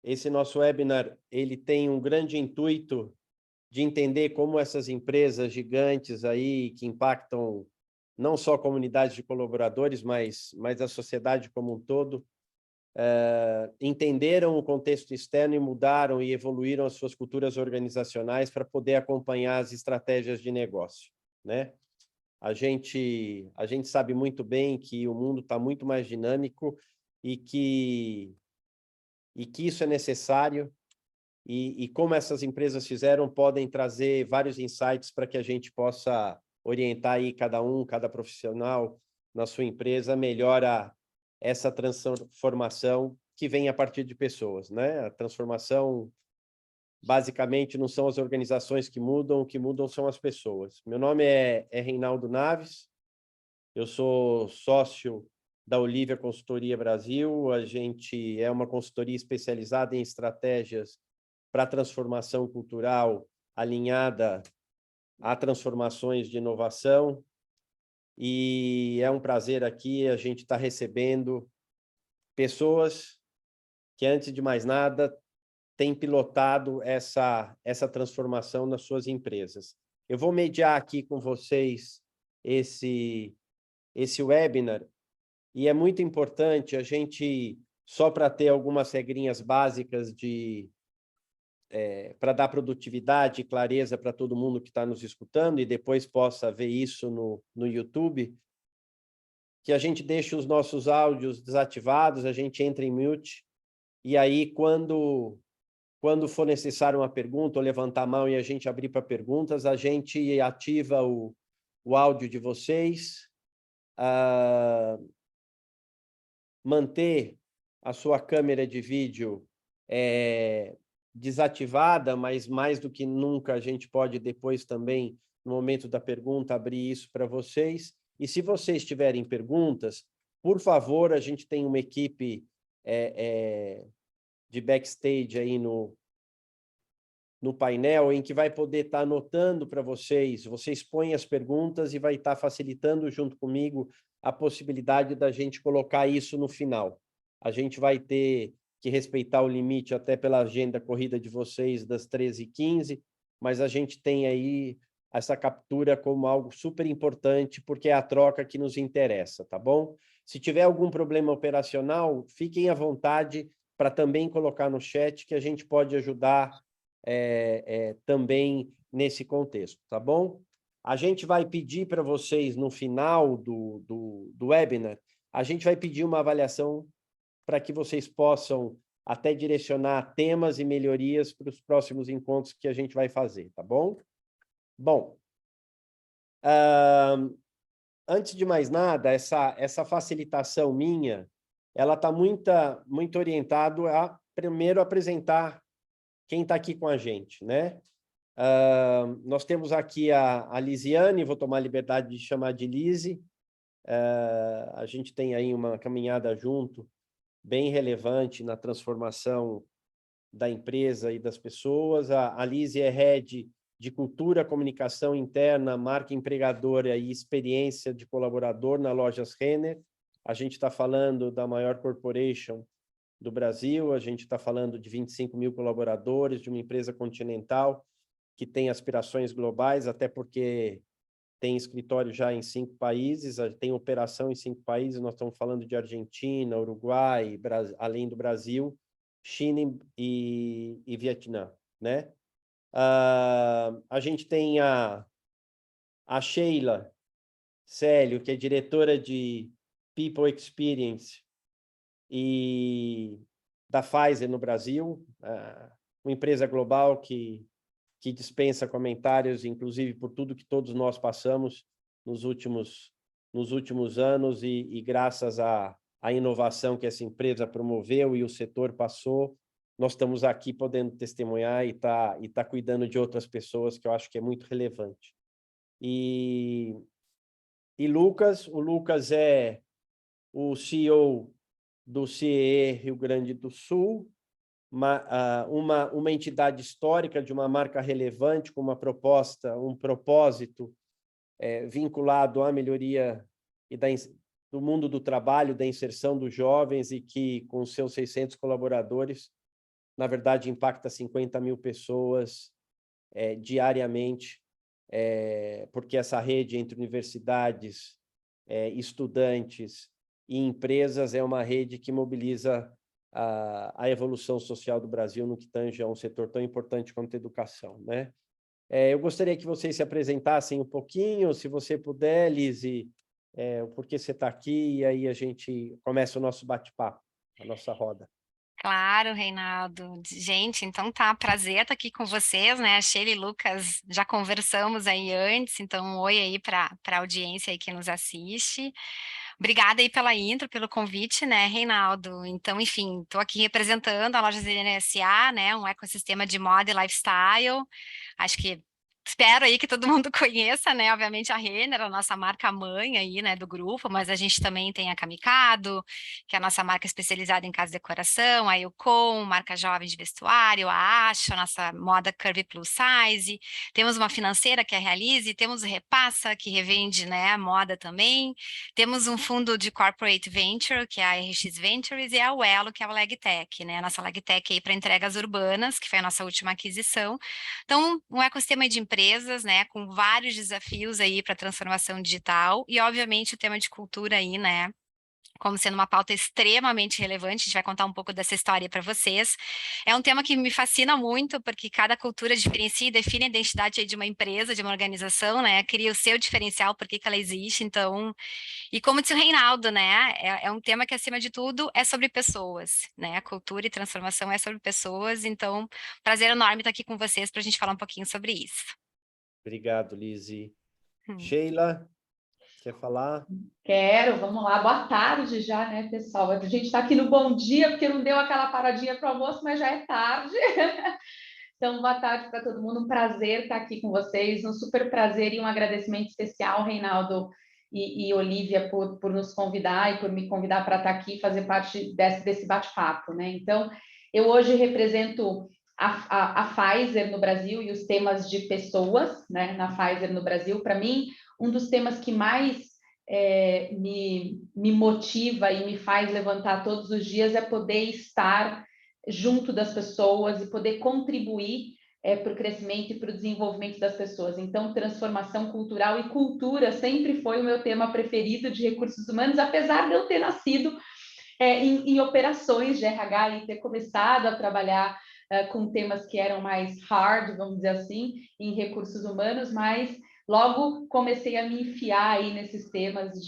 Esse nosso webinar, ele tem um grande intuito de entender como essas empresas gigantes aí, que impactam não só a comunidade de colaboradores, mas a sociedade como um todo, entenderam o contexto externo e mudaram e evoluíram as suas culturas organizacionais para poder acompanhar as estratégias de negócio, né? A gente sabe muito bem que o mundo está muito mais dinâmico e que isso é necessário, e como essas empresas fizeram, podem trazer vários insights para que a gente possa orientar aí cada profissional na sua empresa, melhora essa transformação que vem a partir de pessoas, né? A transformação, basicamente, não são as organizações que mudam, o que mudam são as pessoas. Meu nome é Reinaldo Naves, eu sou sócio da Olivia Consultoria Brasil. A gente é uma consultoria especializada em estratégias para transformação cultural alinhada a transformações de inovação. E é um prazer aqui a gente estar recebendo pessoas que, antes de mais nada, têm pilotado essa transformação nas suas empresas. Eu vou mediar aqui com vocês esse webinar, e é muito importante a gente, só para ter algumas regrinhas básicas para dar produtividade e clareza para todo mundo que está nos escutando e depois possa ver isso no YouTube, que a gente deixe os nossos áudios desativados, a gente entra em mute, e aí quando for necessário uma pergunta, ou levantar a mão e a gente abrir para perguntas, a gente ativa o áudio de vocês, manter a sua câmera de vídeo desativada, mas mais do que nunca a gente pode depois também, no momento da pergunta, abrir isso para vocês. E se vocês tiverem perguntas, por favor, a gente tem uma equipe de backstage aí no painel, em que vai poder estar anotando para vocês. Vocês põem as perguntas e vai estar facilitando junto comigo a possibilidade da gente colocar isso no final. A gente vai ter que respeitar o limite até pela agenda corrida de vocês das 13h15, mas a gente tem aí essa captura como algo super importante, porque é a troca que nos interessa, tá bom? Se tiver algum problema operacional, fiquem à vontade para também colocar no chat, que a gente pode ajudar também nesse contexto, tá bom? A gente vai pedir para vocês, no final do webinar, a gente vai pedir uma avaliação para que vocês possam até direcionar temas e melhorias para os próximos encontros que a gente vai fazer, tá bom? Bom, antes de mais nada, essa facilitação minha, ela está muito orientada a, primeiro, apresentar quem está aqui com a gente, né? Nós temos aqui a Lisiane, vou tomar a liberdade de chamar de Lise. A gente tem aí uma caminhada junto, bem relevante na transformação da empresa e das pessoas. A Lise é Head de Cultura, Comunicação Interna, Marca Empregadora e Experiência de Colaborador na Lojas Renner. A gente está falando da maior corporation do Brasil, a gente está falando de 25 mil colaboradores, de uma empresa continental que tem aspirações globais, até porque tem escritório já em 5 países, tem operação em 5 países. Nós estamos falando de Argentina, Uruguai, além do Brasil, China e Vietnã, né? A gente tem a Sheila Célio, que é diretora de People Experience e da Pfizer no Brasil, uma empresa global que dispensa comentários, inclusive por tudo que todos nós passamos nos últimos anos, e graças à inovação que essa empresa promoveu e o setor passou, nós estamos aqui podendo testemunhar e tá cuidando de outras pessoas, que eu acho que é muito relevante. E o Lucas é o CEO do CEE Rio Grande do Sul, uma entidade histórica de uma marca relevante, com uma proposta, um propósito vinculado à melhoria do mundo do trabalho, da inserção dos jovens, e que, com seus 600 colaboradores, na verdade, impacta 50 mil pessoas diariamente, porque essa rede entre universidades, estudantes e empresas é uma rede que mobiliza a evolução social do Brasil no que tange a um setor tão importante quanto a educação, né? Eu gostaria que vocês se apresentassem um pouquinho, se você puder, Lise, o porquê você está aqui, e aí a gente começa o nosso bate-papo, a nossa roda. Claro, Reinaldo. Gente, então tá, prazer estar aqui com vocês, né? A Sheila e Lucas já conversamos aí antes, então um oi aí para a audiência aí que nos assiste. Obrigada aí pela intro, pelo convite, né, Reinaldo? Então, enfim, estou aqui representando a loja ZN SA, né, um ecossistema de moda e lifestyle. Acho que espero aí que todo mundo conheça, né? Obviamente a Renner, a nossa marca mãe aí, né, do grupo, mas a gente também tem a Kamikado, que é a nossa marca especializada em casa e decoração, a Yukon, marca jovem de vestuário, a Asha, nossa moda curvy plus size. Temos uma financeira que é a Realize, temos o Repassa, que revende, né, moda também. Temos um fundo de corporate venture, que é a RX Ventures, e a Uelo, que é a LegTech, né? A nossa LegTech aí para entregas urbanas, que foi a nossa última aquisição. Então, um ecossistema de empresas, né, com vários desafios aí para a transformação digital e, obviamente, o tema de cultura aí, né, como sendo uma pauta extremamente relevante, a gente vai contar um pouco dessa história para vocês. É um tema que me fascina muito, porque cada cultura diferencia e define a identidade aí de uma empresa, de uma organização, né, cria o seu diferencial, por que ela existe, então... E como disse o Reinaldo, né, é um tema que, acima de tudo, é sobre pessoas, né, cultura e transformação é sobre pessoas, então, prazer enorme estar aqui com vocês para a gente falar um pouquinho sobre isso. Obrigado, Lise. Hum. Sheila, quer falar? Quero, vamos lá. Boa tarde já, né, pessoal? A gente está aqui no bom dia, porque não deu aquela paradinha para o almoço, mas já é tarde. Então, boa tarde para todo mundo. Um prazer estar aqui com vocês. Um super prazer e um agradecimento especial, Reinaldo e Olivia, por nos convidar e por me convidar para estar aqui e fazer parte desse bate-papo, né? Então, eu hoje represento a Pfizer no Brasil e os temas de pessoas, né, na Pfizer no Brasil. Para mim, um dos temas que mais me motiva e me faz levantar todos os dias é poder estar junto das pessoas e poder contribuir para o crescimento e para o desenvolvimento das pessoas. Então, transformação cultural e cultura sempre foi o meu tema preferido de recursos humanos, apesar de eu ter nascido em operações de RH e ter começado a trabalhar com temas que eram mais hard, vamos dizer assim, em recursos humanos, mas logo comecei a me enfiar aí nesses temas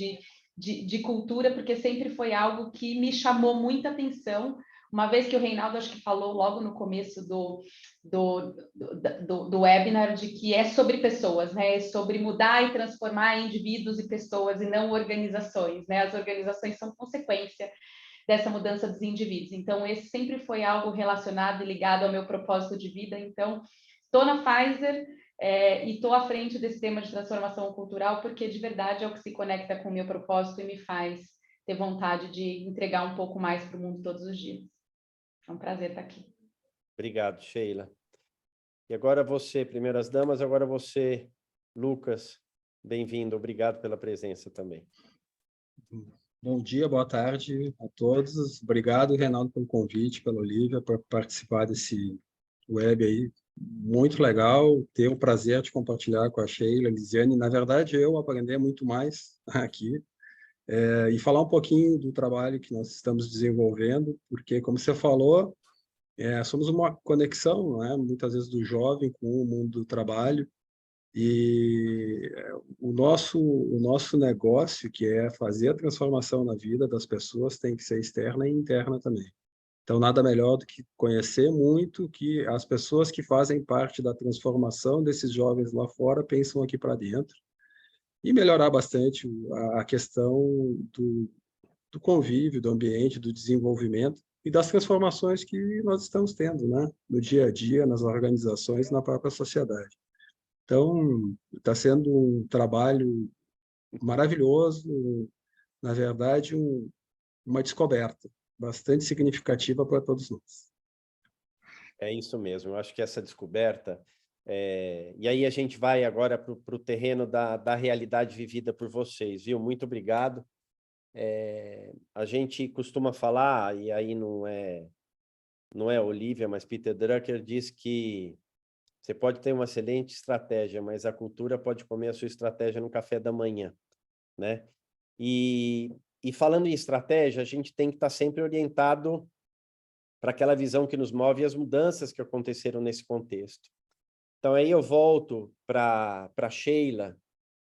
de cultura, porque sempre foi algo que me chamou muita atenção. Uma vez que o Reinaldo, acho que falou logo no começo do webinar, de que é sobre pessoas, né? É sobre mudar e transformar indivíduos e pessoas, e não organizações, né? As organizações são consequência dessa mudança dos indivíduos. Então, esse sempre foi algo relacionado e ligado ao meu propósito de vida. Então, estou na Pfizer e estou à frente desse tema de transformação cultural, porque de verdade é o que se conecta com o meu propósito e me faz ter vontade de entregar um pouco mais para o mundo todos os dias. É um prazer estar aqui. Obrigado, Sheila. E agora você, primeiras damas, agora você, Lucas, bem-vindo, obrigado pela presença também. Bom dia, boa tarde a todos. Obrigado, Reinaldo, pelo convite, pela Olivia, por participar desse web aí. Muito legal, ter o prazer de compartilhar com a Sheila, a Lisiane. Na verdade, eu aprender muito mais aqui e falar um pouquinho do trabalho que nós estamos desenvolvendo, porque, como você falou, somos uma conexão, né, muitas vezes do jovem com o mundo do trabalho. E o nosso negócio, que é fazer a transformação na vida das pessoas, tem que ser externa e interna também. Então, nada melhor do que conhecer muito que as pessoas que fazem parte da transformação desses jovens lá fora pensam aqui para dentro e melhorar bastante a questão do convívio, do ambiente, do desenvolvimento e das transformações que nós estamos tendo, né? No dia a dia, nas organizações, na própria sociedade. Então, está sendo um trabalho maravilhoso, na verdade, uma descoberta bastante significativa para todos nós. É isso mesmo, eu acho que essa descoberta, e aí a gente vai agora para o terreno da realidade vivida por vocês, viu? Muito obrigado. A gente costuma falar, e aí não é não é Olivia, mas Peter Drucker, diz que você pode ter uma excelente estratégia, mas a cultura pode comer a sua estratégia no café da manhã, né? E falando em estratégia, a gente tem que estar sempre orientado para aquela visão que nos move e as mudanças que aconteceram nesse contexto. Então, aí eu volto para Sheila,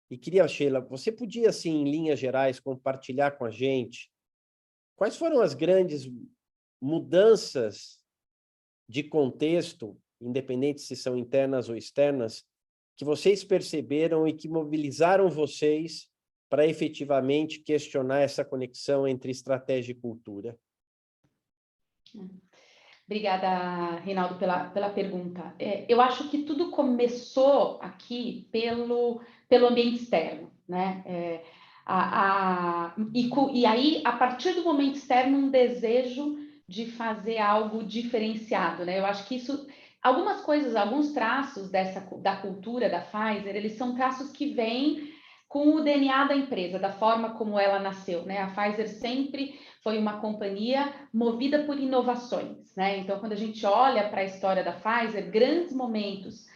e queria, Sheila, você podia, assim, em linhas gerais, compartilhar com a gente quais foram as grandes mudanças de contexto, independente se são internas ou externas, que vocês perceberam e que mobilizaram vocês para efetivamente questionar essa conexão entre estratégia e cultura? Obrigada, Reinaldo, pela pergunta. Eu acho que tudo começou aqui pelo ambiente externo, né? E aí, a partir do momento externo, um desejo de fazer algo diferenciado, né? Eu acho que isso, algumas coisas, alguns traços da cultura da Pfizer, eles são traços que vêm com o DNA da empresa, da forma como ela nasceu, né? A Pfizer sempre foi uma companhia movida por inovações, né? Então, quando a gente olha para a história da Pfizer, grandes momentos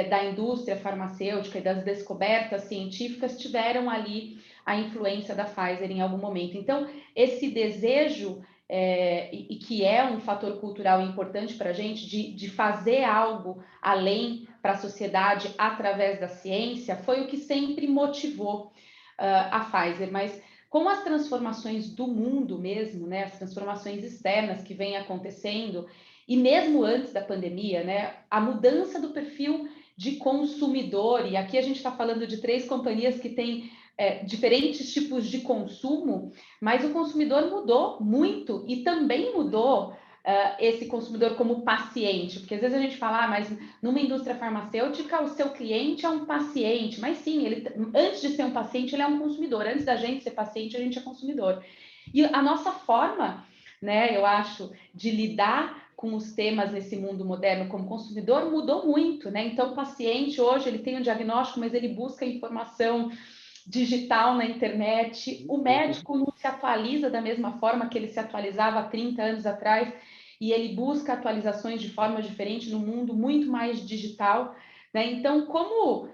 da indústria farmacêutica e das descobertas científicas tiveram ali a influência da Pfizer em algum momento. Então, esse desejo, e que é um fator cultural importante para a gente, de fazer algo além para a sociedade através da ciência, foi o que sempre motivou a Pfizer. Mas com as transformações do mundo mesmo, né, as transformações externas que vêm acontecendo, e mesmo antes da pandemia, né, a mudança do perfil de consumidor, e aqui a gente está falando de 3 companhias que têm diferentes tipos de consumo, mas o consumidor mudou muito e também mudou esse consumidor como paciente, porque às vezes a gente fala, mas numa indústria farmacêutica o seu cliente é um paciente, mas sim, ele antes de ser um paciente ele é um consumidor, antes da gente ser paciente a gente é consumidor. E a nossa forma, né, eu acho, de lidar com os temas nesse mundo moderno como consumidor mudou muito, né? Então o paciente hoje ele tem um diagnóstico, mas ele busca informação digital na internet, o médico não se atualiza da mesma forma que ele se atualizava há 30 anos atrás, e ele busca atualizações de forma diferente no mundo muito mais digital, né? Então, como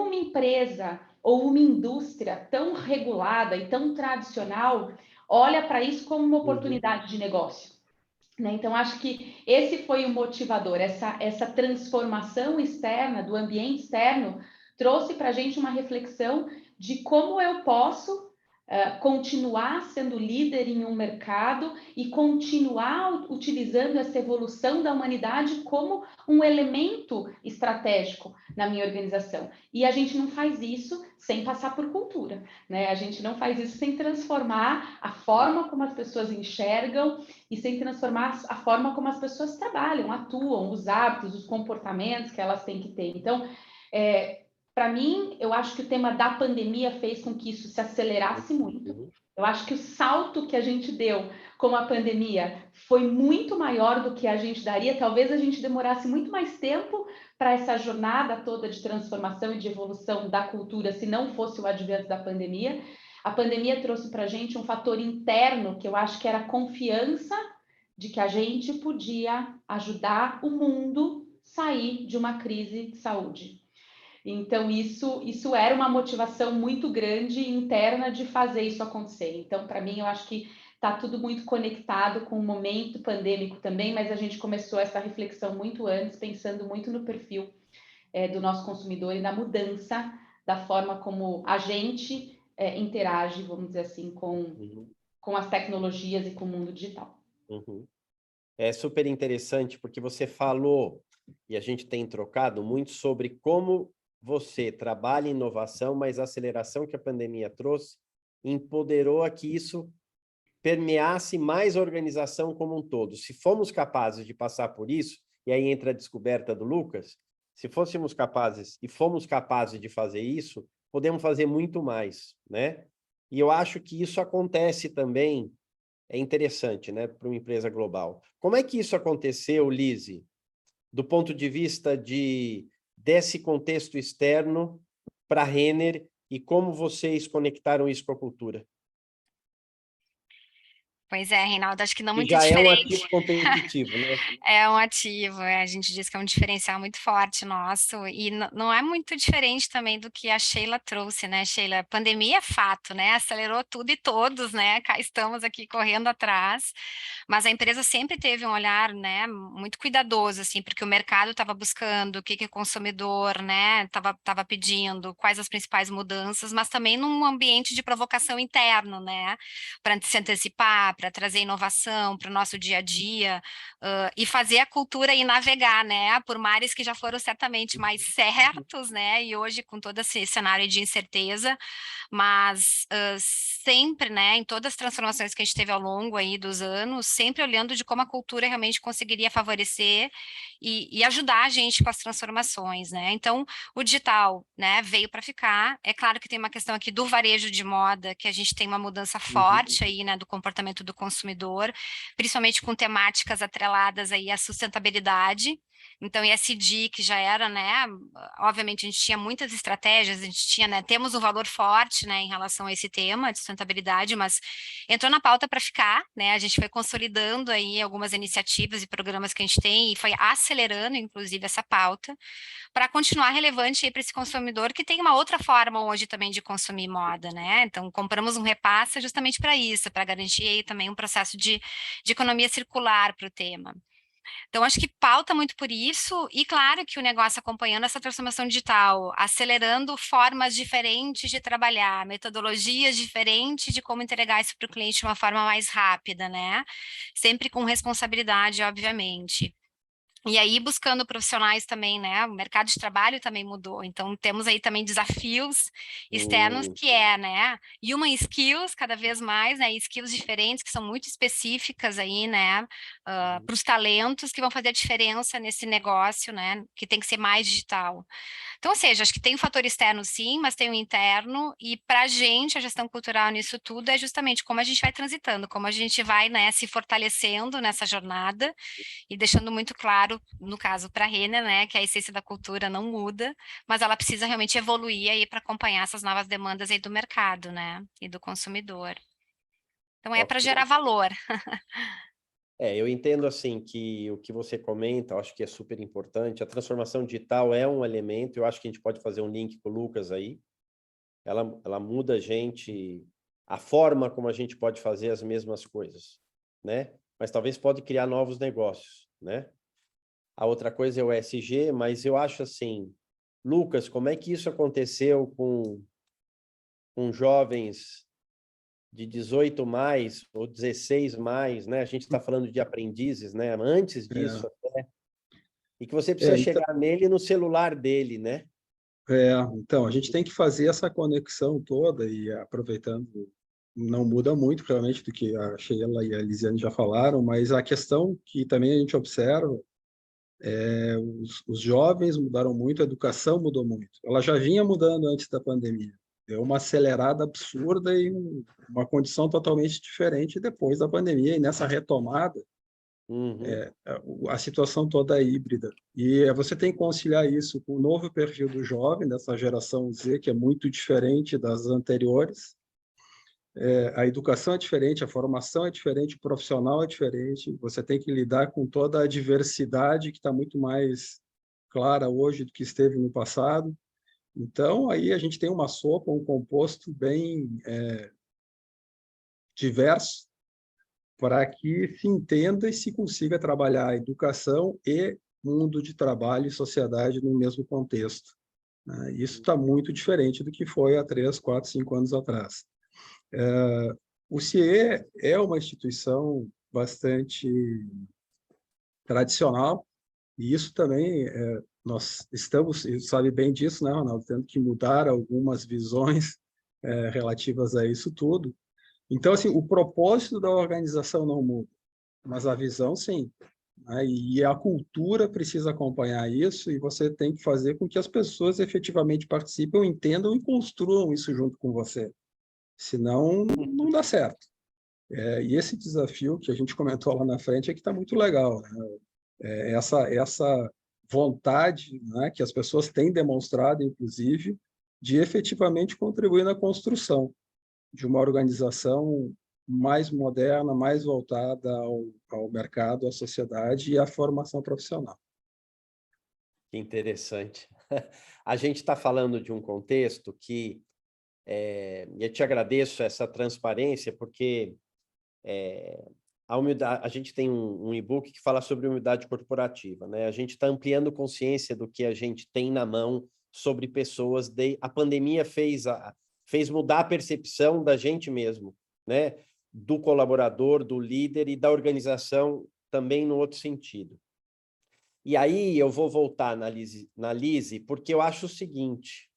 uma empresa ou uma indústria tão regulada e tão tradicional olha para isso como uma oportunidade de negócio, né? Então, acho que esse foi o motivador, essa transformação externa, do ambiente externo, trouxe para a gente uma reflexão de como eu posso continuar sendo líder em um mercado e continuar utilizando essa evolução da humanidade como um elemento estratégico na minha organização. E a gente não faz isso sem passar por cultura, né? A gente não faz isso sem transformar a forma como as pessoas enxergam e sem transformar a forma como as pessoas trabalham, atuam, os hábitos, os comportamentos que elas têm que ter. Então, para mim, eu acho que o tema da pandemia fez com que isso se acelerasse muito. Eu acho que o salto que a gente deu com a pandemia foi muito maior do que a gente daria. Talvez a gente demorasse muito mais tempo para essa jornada toda de transformação e de evolução da cultura, se não fosse o advento da pandemia. A pandemia trouxe para a gente um fator interno que eu acho que era a confiança de que a gente podia ajudar o mundo a sair de uma crise de saúde. Então, isso era uma motivação muito grande interna de fazer isso acontecer. Então, para mim, eu acho que está tudo muito conectado com o momento pandêmico também, mas a gente começou essa reflexão muito antes, pensando muito no perfil do nosso consumidor e na mudança da forma como a gente interage, vamos dizer assim, com as tecnologias e com o mundo digital. É super interessante porque você falou, e a gente tem trocado muito sobre como você trabalha em inovação, mas a aceleração que a pandemia trouxe empoderou a que isso permeasse mais a organização como um todo. Se fomos capazes de passar por isso, e aí entra a descoberta do Lucas, se fôssemos capazes e fomos capazes de fazer isso, podemos fazer muito mais, né? E eu acho que isso acontece também, é interessante, né, para uma empresa global. Como é que isso aconteceu, Lise, do ponto de vista desse contexto externo para a Renner e como vocês conectaram isso com a cultura? Pois é, Reinaldo, acho que não Que muito já é um diferente. ativo competitivo, né? É um ativo, a gente diz que é um diferencial muito forte nosso, e não é muito diferente também do que a Sheila trouxe, né, Sheila? Pandemia é fato, né? Acelerou tudo e todos, né? Cá estamos aqui correndo atrás, mas a empresa sempre teve um olhar, né, muito cuidadoso, assim, porque o mercado estava buscando, o que que o consumidor, né, estava pedindo, quais as principais mudanças, mas também num ambiente de provocação interno, né? Para se antecipar, para trazer inovação para o nosso dia a dia, e fazer a cultura e navegar, né, por mares que já foram certamente mais certos, né, e hoje com todo esse cenário de incerteza, mas sempre, né, em todas as transformações que a gente teve ao longo aí dos anos, sempre olhando de como a cultura realmente conseguiria favorecer e ajudar a gente com as transformações, né? Então, o digital, né, veio para ficar. É claro que tem uma questão aqui do varejo de moda, que a gente tem uma mudança forte aí, né, do comportamento do consumidor, principalmente com temáticas atreladas aí à sustentabilidade. Então, ESG, que já era, né, obviamente a gente tinha muitas estratégias, a gente tinha, né, temos um valor forte, né, em relação a esse tema de sustentabilidade, mas entrou na pauta para ficar, né, a gente foi consolidando aí algumas iniciativas e programas que a gente tem e foi acelerando, inclusive, essa pauta, para continuar relevante aí para esse consumidor que tem uma outra forma hoje também de consumir moda, né, então compramos um repassa justamente para isso, para garantir aí também um processo de economia circular para o tema. Então, acho que pauta muito por isso, e claro que o negócio acompanhando essa transformação digital, acelerando formas diferentes de trabalhar, metodologias diferentes de como entregar isso para o cliente de uma forma mais rápida, né? Sempre com responsabilidade, obviamente. E aí, buscando profissionais também, né? O mercado de trabalho também mudou. Então, temos aí também desafios externos, que é, né? Human skills, cada vez mais, né? Skills diferentes, que são muito específicas aí, né? Para os talentos que vão fazer a diferença nesse negócio, né? Que tem que ser mais digital. Então, ou seja, acho que tem um fator externo, sim, mas tem o interno. E para a gente, a gestão cultural nisso tudo é justamente como a gente vai transitando, como a gente vai, né? Se fortalecendo nessa jornada e deixando muito claro, no caso para a Renner, né, que a essência da cultura não muda, mas ela precisa realmente evoluir aí para acompanhar essas novas demandas aí do mercado, né, e do consumidor. Então é para Ok. gerar valor. Eu entendo assim que o que você comenta, eu acho que é super importante. A transformação digital é um elemento, eu acho que a gente pode fazer um link com o Lucas aí. Ela muda a gente, a forma como a gente pode fazer as mesmas coisas, né? Mas talvez pode criar novos negócios, né? A outra coisa é o ESG, mas eu acho assim, Lucas, como é que isso aconteceu com jovens de 18 mais ou 16 mais, né? A gente está falando de aprendizes, né? Antes disso até. E que você precisa então, chegar nele no celular dele, né? então, a gente tem que fazer essa conexão toda e aproveitando, não muda muito, realmente, do que a Sheila e a Lisiane já falaram, mas a questão que também a gente observa os jovens mudaram muito, a educação mudou muito. Ela já vinha mudando antes da pandemia. Deu uma acelerada absurda e uma condição totalmente diferente depois da pandemia. E nessa retomada, a situação toda é híbrida. E você tem que conciliar isso com o novo perfil do jovem, dessa geração Z, que é muito diferente das anteriores. A educação é diferente, a formação é diferente, o profissional é diferente. Você tem que lidar com toda a diversidade que está muito mais clara hoje do que esteve no passado. Então, aí a gente tem uma sopa, um composto bem diverso para que se entenda e se consiga trabalhar a educação e mundo de trabalho e sociedade no mesmo contexto. Isso está muito diferente do que foi há 3, 4, 5 anos atrás. O CIE é uma instituição bastante tradicional, e isso também, nós estamos, sabe bem disso, né, Ronaldo, tendo que mudar algumas visões relativas a isso tudo. Então, assim, o propósito da organização não muda, mas a visão, sim. Né? E a cultura precisa acompanhar isso, e você tem que fazer com que as pessoas efetivamente participem, entendam e construam isso junto com você. Senão, não dá certo. E esse desafio que a gente comentou lá na frente é que está muito legal, né? Essa vontade, né, que as pessoas têm demonstrado, inclusive, de efetivamente contribuir na construção de uma organização mais moderna, mais voltada ao mercado, à sociedade e à formação profissional. Que interessante. A gente está falando de um contexto que eu te agradeço essa transparência, porque a gente tem um e-book que fala sobre humildade corporativa, né? A gente está ampliando consciência do que a gente tem na mão sobre pessoas. A pandemia fez mudar a percepção da gente mesmo, né? Do colaborador, do líder e da organização também no outro sentido. E aí eu vou voltar na Lise, porque eu acho o seguinte,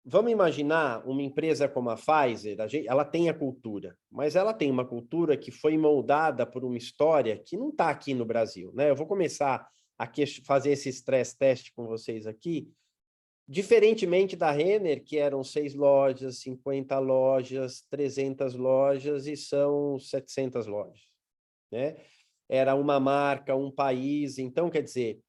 vamos imaginar uma empresa como a Pfizer, ela tem a cultura, mas ela tem uma cultura que foi moldada por uma história que não está aqui no Brasil, né? Eu vou começar a fazer esse stress test com vocês aqui, diferentemente da Renner, que eram 6 lojas, 50 lojas, 300 lojas e são 700 lojas, né? Era uma marca, um país, então, quer dizer,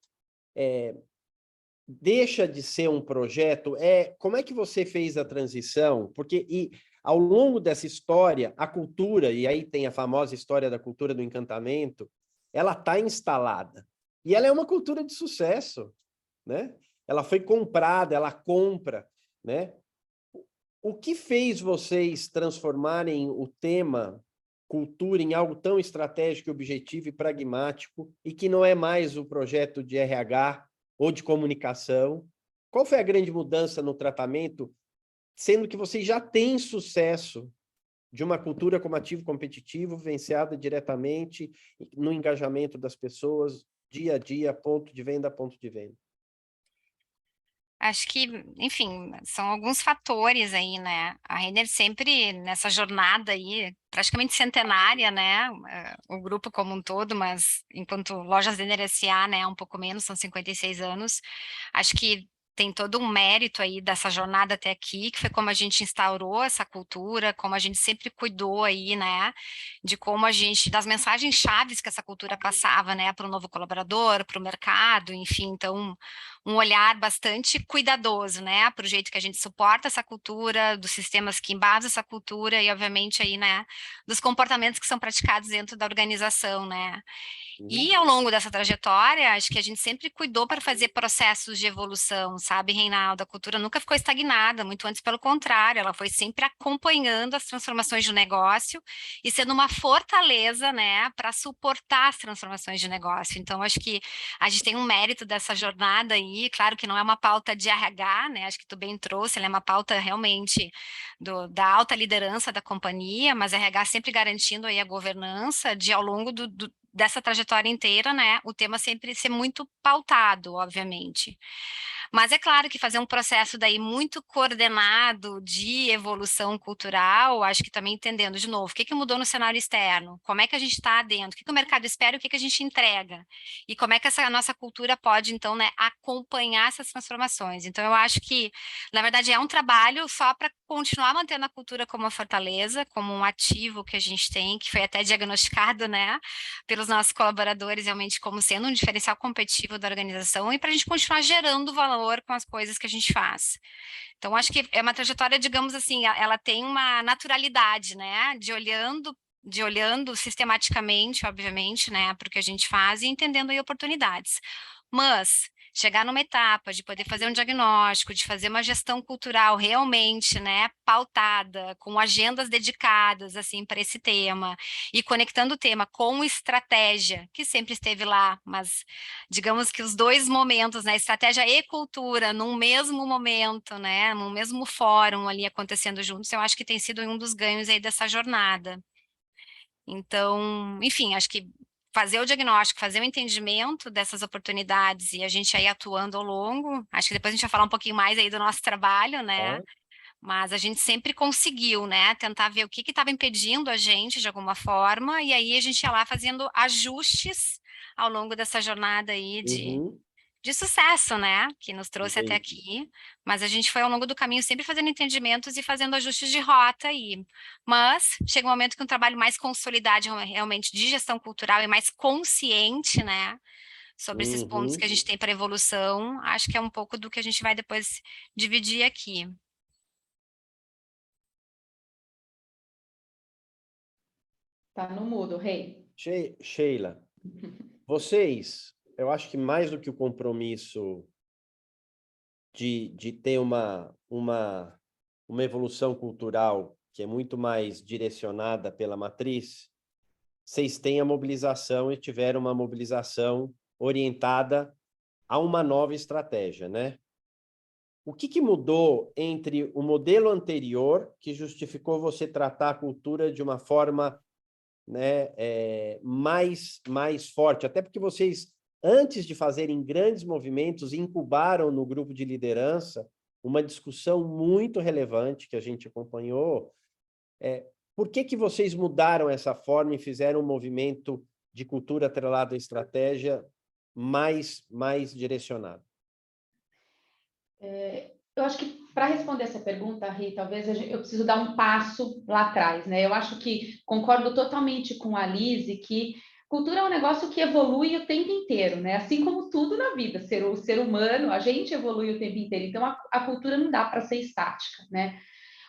deixa de ser um projeto, como é que você fez a transição? Porque ao longo dessa história, a cultura, e aí tem a famosa história da cultura do encantamento, ela está instalada. E ela é uma cultura de sucesso, né? Ela foi comprada, ela compra, né? O que fez vocês transformarem o tema cultura em algo tão estratégico, objetivo e pragmático, e que não é mais o projeto de RH ou de comunicação? Qual foi a grande mudança no tratamento, sendo que vocês já têm sucesso de uma cultura como ativo competitivo, vivenciada diretamente no engajamento das pessoas, dia a dia, ponto de venda a ponto de venda? Acho que, enfim, são alguns fatores aí, né? A Renner sempre nessa jornada aí, praticamente centenária, né? O grupo como um todo, mas enquanto Lojas Renner S.A., né, um pouco menos, são 56 anos. Acho que tem todo um mérito aí dessa jornada até aqui, que foi como a gente instaurou essa cultura, como a gente sempre cuidou aí, né, de como a gente, das mensagens chaves que essa cultura passava, né, para o novo colaborador, para o mercado, enfim, então um olhar bastante cuidadoso, né, para o jeito que a gente suporta essa cultura, dos sistemas que embasam essa cultura e, obviamente, aí, né, dos comportamentos que são praticados dentro da organização, né. E ao longo dessa trajetória, acho que a gente sempre cuidou para fazer processos de evolução, sabe, Reinaldo? A cultura nunca ficou estagnada, muito antes pelo contrário, ela foi sempre acompanhando as transformações do negócio e sendo uma fortaleza, né, para suportar as transformações de negócio. Então, acho que a gente tem um mérito dessa jornada aí, claro que não é uma pauta de RH, né, acho que tu bem trouxe, ela é uma pauta realmente da alta liderança da companhia, mas RH sempre garantindo aí a governança de ao longo dessa trajetória inteira, né, o tema sempre ser muito pautado, obviamente. Mas é claro que fazer um processo daí muito coordenado de evolução cultural, acho que também entendendo de novo, o que mudou no cenário externo, como é que a gente está dentro, o que o mercado espera e o que a gente entrega, e como é que essa nossa cultura pode, então, né, acompanhar essas transformações. Então, eu acho que, na verdade, é um trabalho só para continuar mantendo a cultura como uma fortaleza, como um ativo que a gente tem, que foi até diagnosticado, né, pelos nossos colaboradores, realmente como sendo um diferencial competitivo da organização, e para a gente continuar gerando valor com as coisas que a gente faz. Então, acho que é uma trajetória, digamos assim, ela tem uma naturalidade, né, de olhando sistematicamente, obviamente, né, para o que a gente faz e entendendo aí oportunidades. Mas chegar numa etapa de poder fazer um diagnóstico, de fazer uma gestão cultural realmente, né, pautada, com agendas dedicadas, assim, para esse tema, e conectando o tema com estratégia, que sempre esteve lá, mas digamos que os dois momentos, né, estratégia e cultura, num mesmo momento, né, num mesmo fórum ali acontecendo juntos, eu acho que tem sido um dos ganhos aí dessa jornada. Então, enfim, acho que fazer o diagnóstico, fazer o entendimento dessas oportunidades e a gente aí atuando ao longo, acho que depois a gente vai falar um pouquinho mais aí do nosso trabalho, né? Mas a gente sempre conseguiu, né, tentar ver o que estava impedindo a gente de alguma forma, e aí a gente ia lá fazendo ajustes ao longo dessa jornada aí de sucesso, né, que nos trouxe até Entendi. aqui, mas a gente foi ao longo do caminho sempre fazendo entendimentos e fazendo ajustes de rota aí. Mas chega um momento que um trabalho mais consolidado realmente de gestão cultural e mais consciente, né, sobre esses pontos que a gente tem para evolução, acho que é um pouco do que a gente vai depois dividir aqui. Tá no mudo, Rei. Sheila, vocês, eu acho que mais do que o compromisso de ter uma evolução cultural que é muito mais direcionada pela matriz, vocês têm a mobilização e tiveram uma mobilização orientada a uma nova estratégia, né? O que mudou entre o modelo anterior, que justificou você tratar a cultura de uma forma, né, mais forte? Até porque vocês, antes de fazerem grandes movimentos, incubaram no grupo de liderança uma discussão muito relevante que a gente acompanhou. Por que vocês mudaram essa forma e fizeram um movimento de cultura atrelado à estratégia mais direcionado? Eu acho que para responder essa pergunta, Rita, talvez eu preciso dar um passo lá atrás, né? Eu acho que concordo totalmente com a Lise que cultura é um negócio que evolui o tempo inteiro, né? Assim como tudo na vida, o ser humano, a gente evolui o tempo inteiro. Então, a cultura não dá para ser estática, né?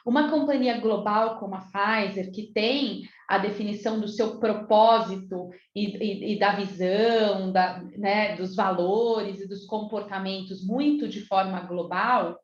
Uma companhia global como a Pfizer, que tem a definição do seu propósito e da visão, né, dos valores e dos comportamentos muito de forma global,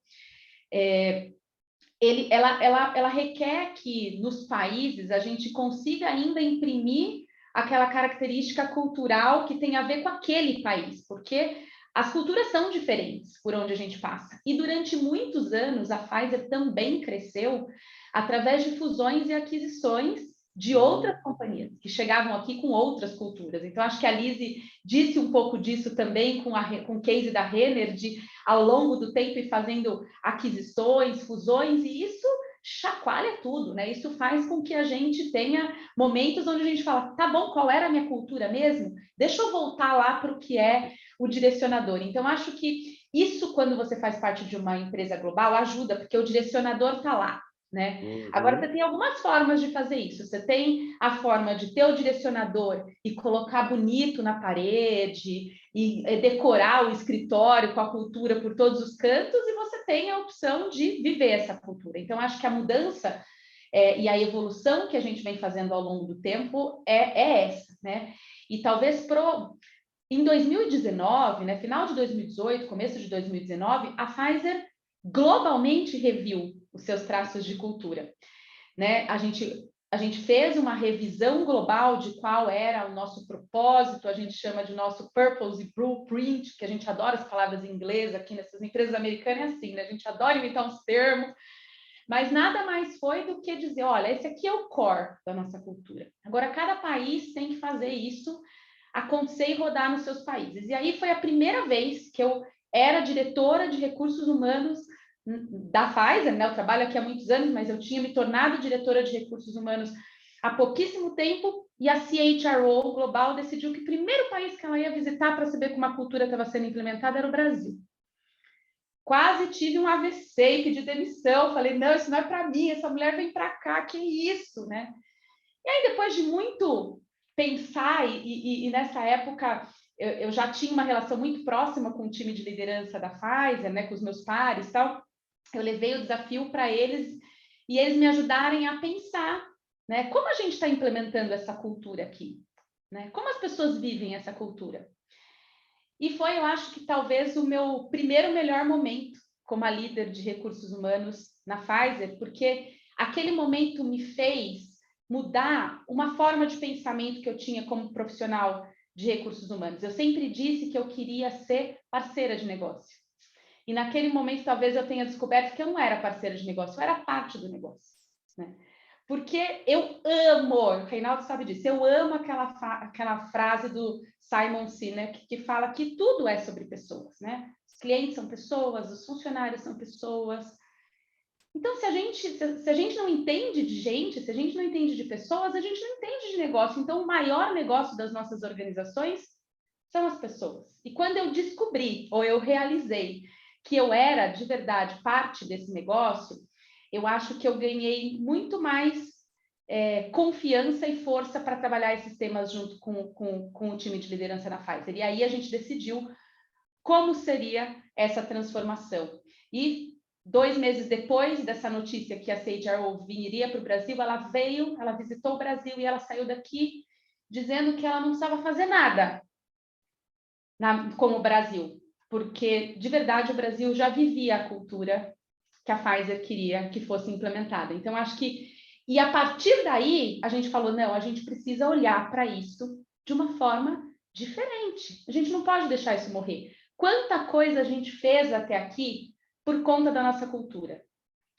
ela requer que nos países a gente consiga ainda imprimir aquela característica cultural que tem a ver com aquele país, porque as culturas são diferentes por onde a gente passa. E durante muitos anos a Pfizer também cresceu através de fusões e aquisições de outras companhias que chegavam aqui com outras culturas. Então acho que a Lise disse um pouco disso também com o case da Renner, de ao longo do tempo e fazendo aquisições, fusões, e isso chacoalha tudo, né? Isso faz com que a gente tenha momentos onde a gente fala, tá bom, qual era a minha cultura mesmo? Deixa eu voltar lá para o que é o direcionador. Então, acho que isso, quando você faz parte de uma empresa global, ajuda, porque o direcionador está lá, né? Agora, você tem algumas formas de fazer isso. Você tem a forma de ter o direcionador e colocar bonito na parede e decorar o escritório com a cultura por todos os cantos, e você tem a opção de viver essa cultura. Então, acho que a mudança e a evolução que a gente vem fazendo ao longo do tempo é essa, né? E talvez em 2019, né, final de 2018, começo de 2019, a Pfizer globalmente reviu os seus traços de cultura, né? A gente fez uma revisão global de qual era o nosso propósito, a gente chama de nosso purpose e blueprint, que a gente adora as palavras em inglês aqui nessas empresas americanas, é assim, né? A gente adora inventar uns termos, mas nada mais foi do que dizer, olha, esse aqui é o core da nossa cultura. Agora, cada país tem que fazer isso acontecer e rodar nos seus países. E aí foi a primeira vez que eu era diretora de recursos humanos da Pfizer, né? Eu trabalho aqui há muitos anos, mas eu tinha me tornado diretora de recursos humanos há pouquíssimo tempo, e a CHRO Global decidiu que o primeiro país que ela ia visitar para saber como a cultura estava sendo implementada era o Brasil. Quase tive um AVC e pedi demissão, falei, não, isso não é para mim, essa mulher vem para cá, que isso, né? E aí, depois de muito pensar, e nessa época eu já tinha uma relação muito próxima com o time de liderança da Pfizer, né, com os meus pares e tal, eu levei o desafio para eles, e eles me ajudarem a pensar, né, como a gente está implementando essa cultura aqui, né? Como as pessoas vivem essa cultura. E foi, eu acho que talvez o meu primeiro melhor momento como a líder de recursos humanos na Pfizer, porque aquele momento me fez mudar uma forma de pensamento que eu tinha como profissional de recursos humanos. Eu sempre disse que eu queria ser parceira de negócio. E naquele momento, talvez eu tenha descoberto que eu não era parceira de negócio, eu era parte do negócio, né? Porque eu amo, o Reinaldo sabe disso, eu amo aquela frase do Simon Sinek que fala que tudo é sobre pessoas, né? Os clientes são pessoas, os funcionários são pessoas. Então, se a gente não entende de gente, se a gente não entende de pessoas, a gente não entende de negócio. Então, o maior negócio das nossas organizações são as pessoas. E quando eu descobri, ou eu realizei, que eu era, de verdade, parte desse negócio, eu acho que eu ganhei muito mais confiança e força para trabalhar esses temas junto com o time de liderança na Pfizer. E aí a gente decidiu como seria essa transformação. E 2 meses depois dessa notícia que a CHRO viria para o Brasil, ela veio, ela visitou o Brasil e ela saiu daqui dizendo que ela não precisava fazer nada com o Brasil, porque, de verdade, o Brasil já vivia a cultura que a Pfizer queria que fosse implementada. Então, acho que... E a partir daí, a gente falou, não, a gente precisa olhar para isso de uma forma diferente. A gente não pode deixar isso morrer. Quanta coisa a gente fez até aqui por conta da nossa cultura.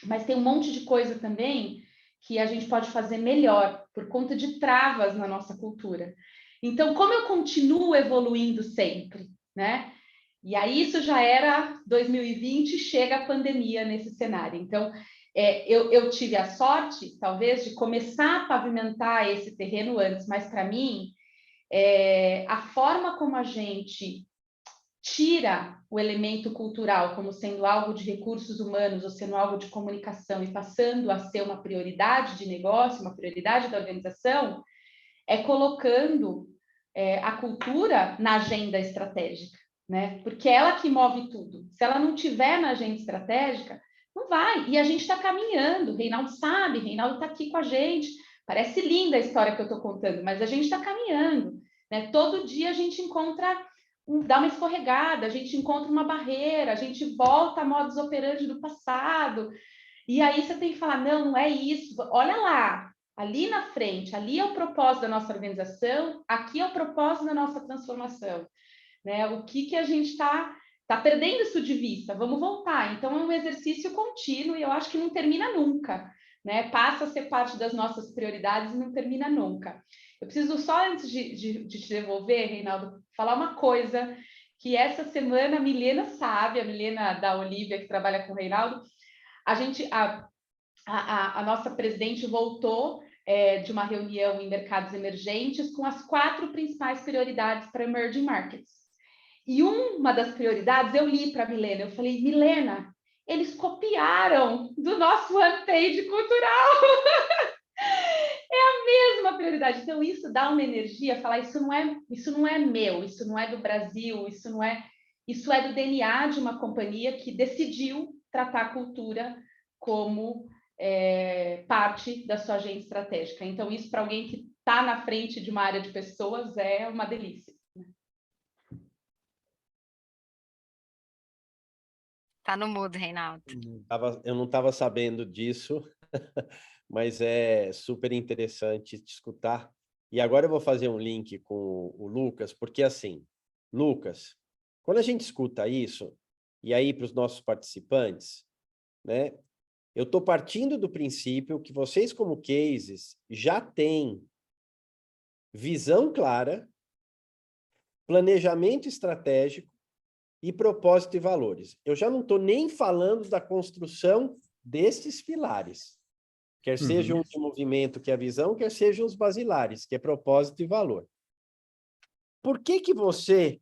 Mas tem um monte de coisa também que a gente pode fazer melhor por conta de travas na nossa cultura. Então, como eu continuo evoluindo sempre, né? E aí isso já era 2020, chega a pandemia nesse cenário. Então, eu tive a sorte, talvez, de começar a pavimentar esse terreno antes, mas para mim, a forma como a gente tira o elemento cultural como sendo algo de recursos humanos ou sendo algo de comunicação e passando a ser uma prioridade de negócio, uma prioridade da organização, é colocando a cultura na agenda estratégica, né? Porque é ela que move tudo. Se ela não tiver na agenda estratégica, não vai. E a gente está caminhando. O Reinaldo sabe, o Reinaldo está aqui com a gente. Parece linda a história que eu estou contando, mas a gente está caminhando, né? Todo dia a gente encontra, dá uma escorregada, a gente encontra uma barreira, a gente volta a modus operandi do passado. E aí você tem que falar, não é isso. Olha lá, ali na frente, ali é o propósito da nossa organização, aqui é o propósito da nossa transformação, né? O que a gente está perdendo isso de vista? Vamos voltar. Então, é um exercício contínuo e eu acho que não termina nunca, né? Passa a ser parte das nossas prioridades e não termina nunca. Eu preciso só, antes de te devolver, Reinaldo, falar uma coisa que essa semana a Milena sabe, a Milena da Olivia, que trabalha com o Reinaldo, a nossa presidente voltou de uma reunião em mercados emergentes com as 4 principais prioridades para emerging markets. E uma das prioridades eu li para a Milena, eu falei, Milena, eles copiaram do nosso one page cultural. É a mesma prioridade. Então, isso dá uma energia, falar, isso não é meu, isso não é do Brasil, isso é do DNA de uma companhia que decidiu tratar a cultura como parte da sua agenda estratégica. Então, isso para alguém que está na frente de uma área de pessoas é uma delícia. Tá no mudo, Reinaldo. Eu não estava sabendo disso, mas é super interessante te escutar. E agora eu vou fazer um link com o Lucas, porque assim, Lucas, quando a gente escuta isso, e aí para os nossos participantes, né, eu estou partindo do princípio que vocês, como cases, já têm visão clara, planejamento estratégico e propósito e valores. Eu já não estou nem falando da construção desses pilares, quer seja um de movimento, que é a visão, quer sejam os basilares, que é propósito e valor. Por que você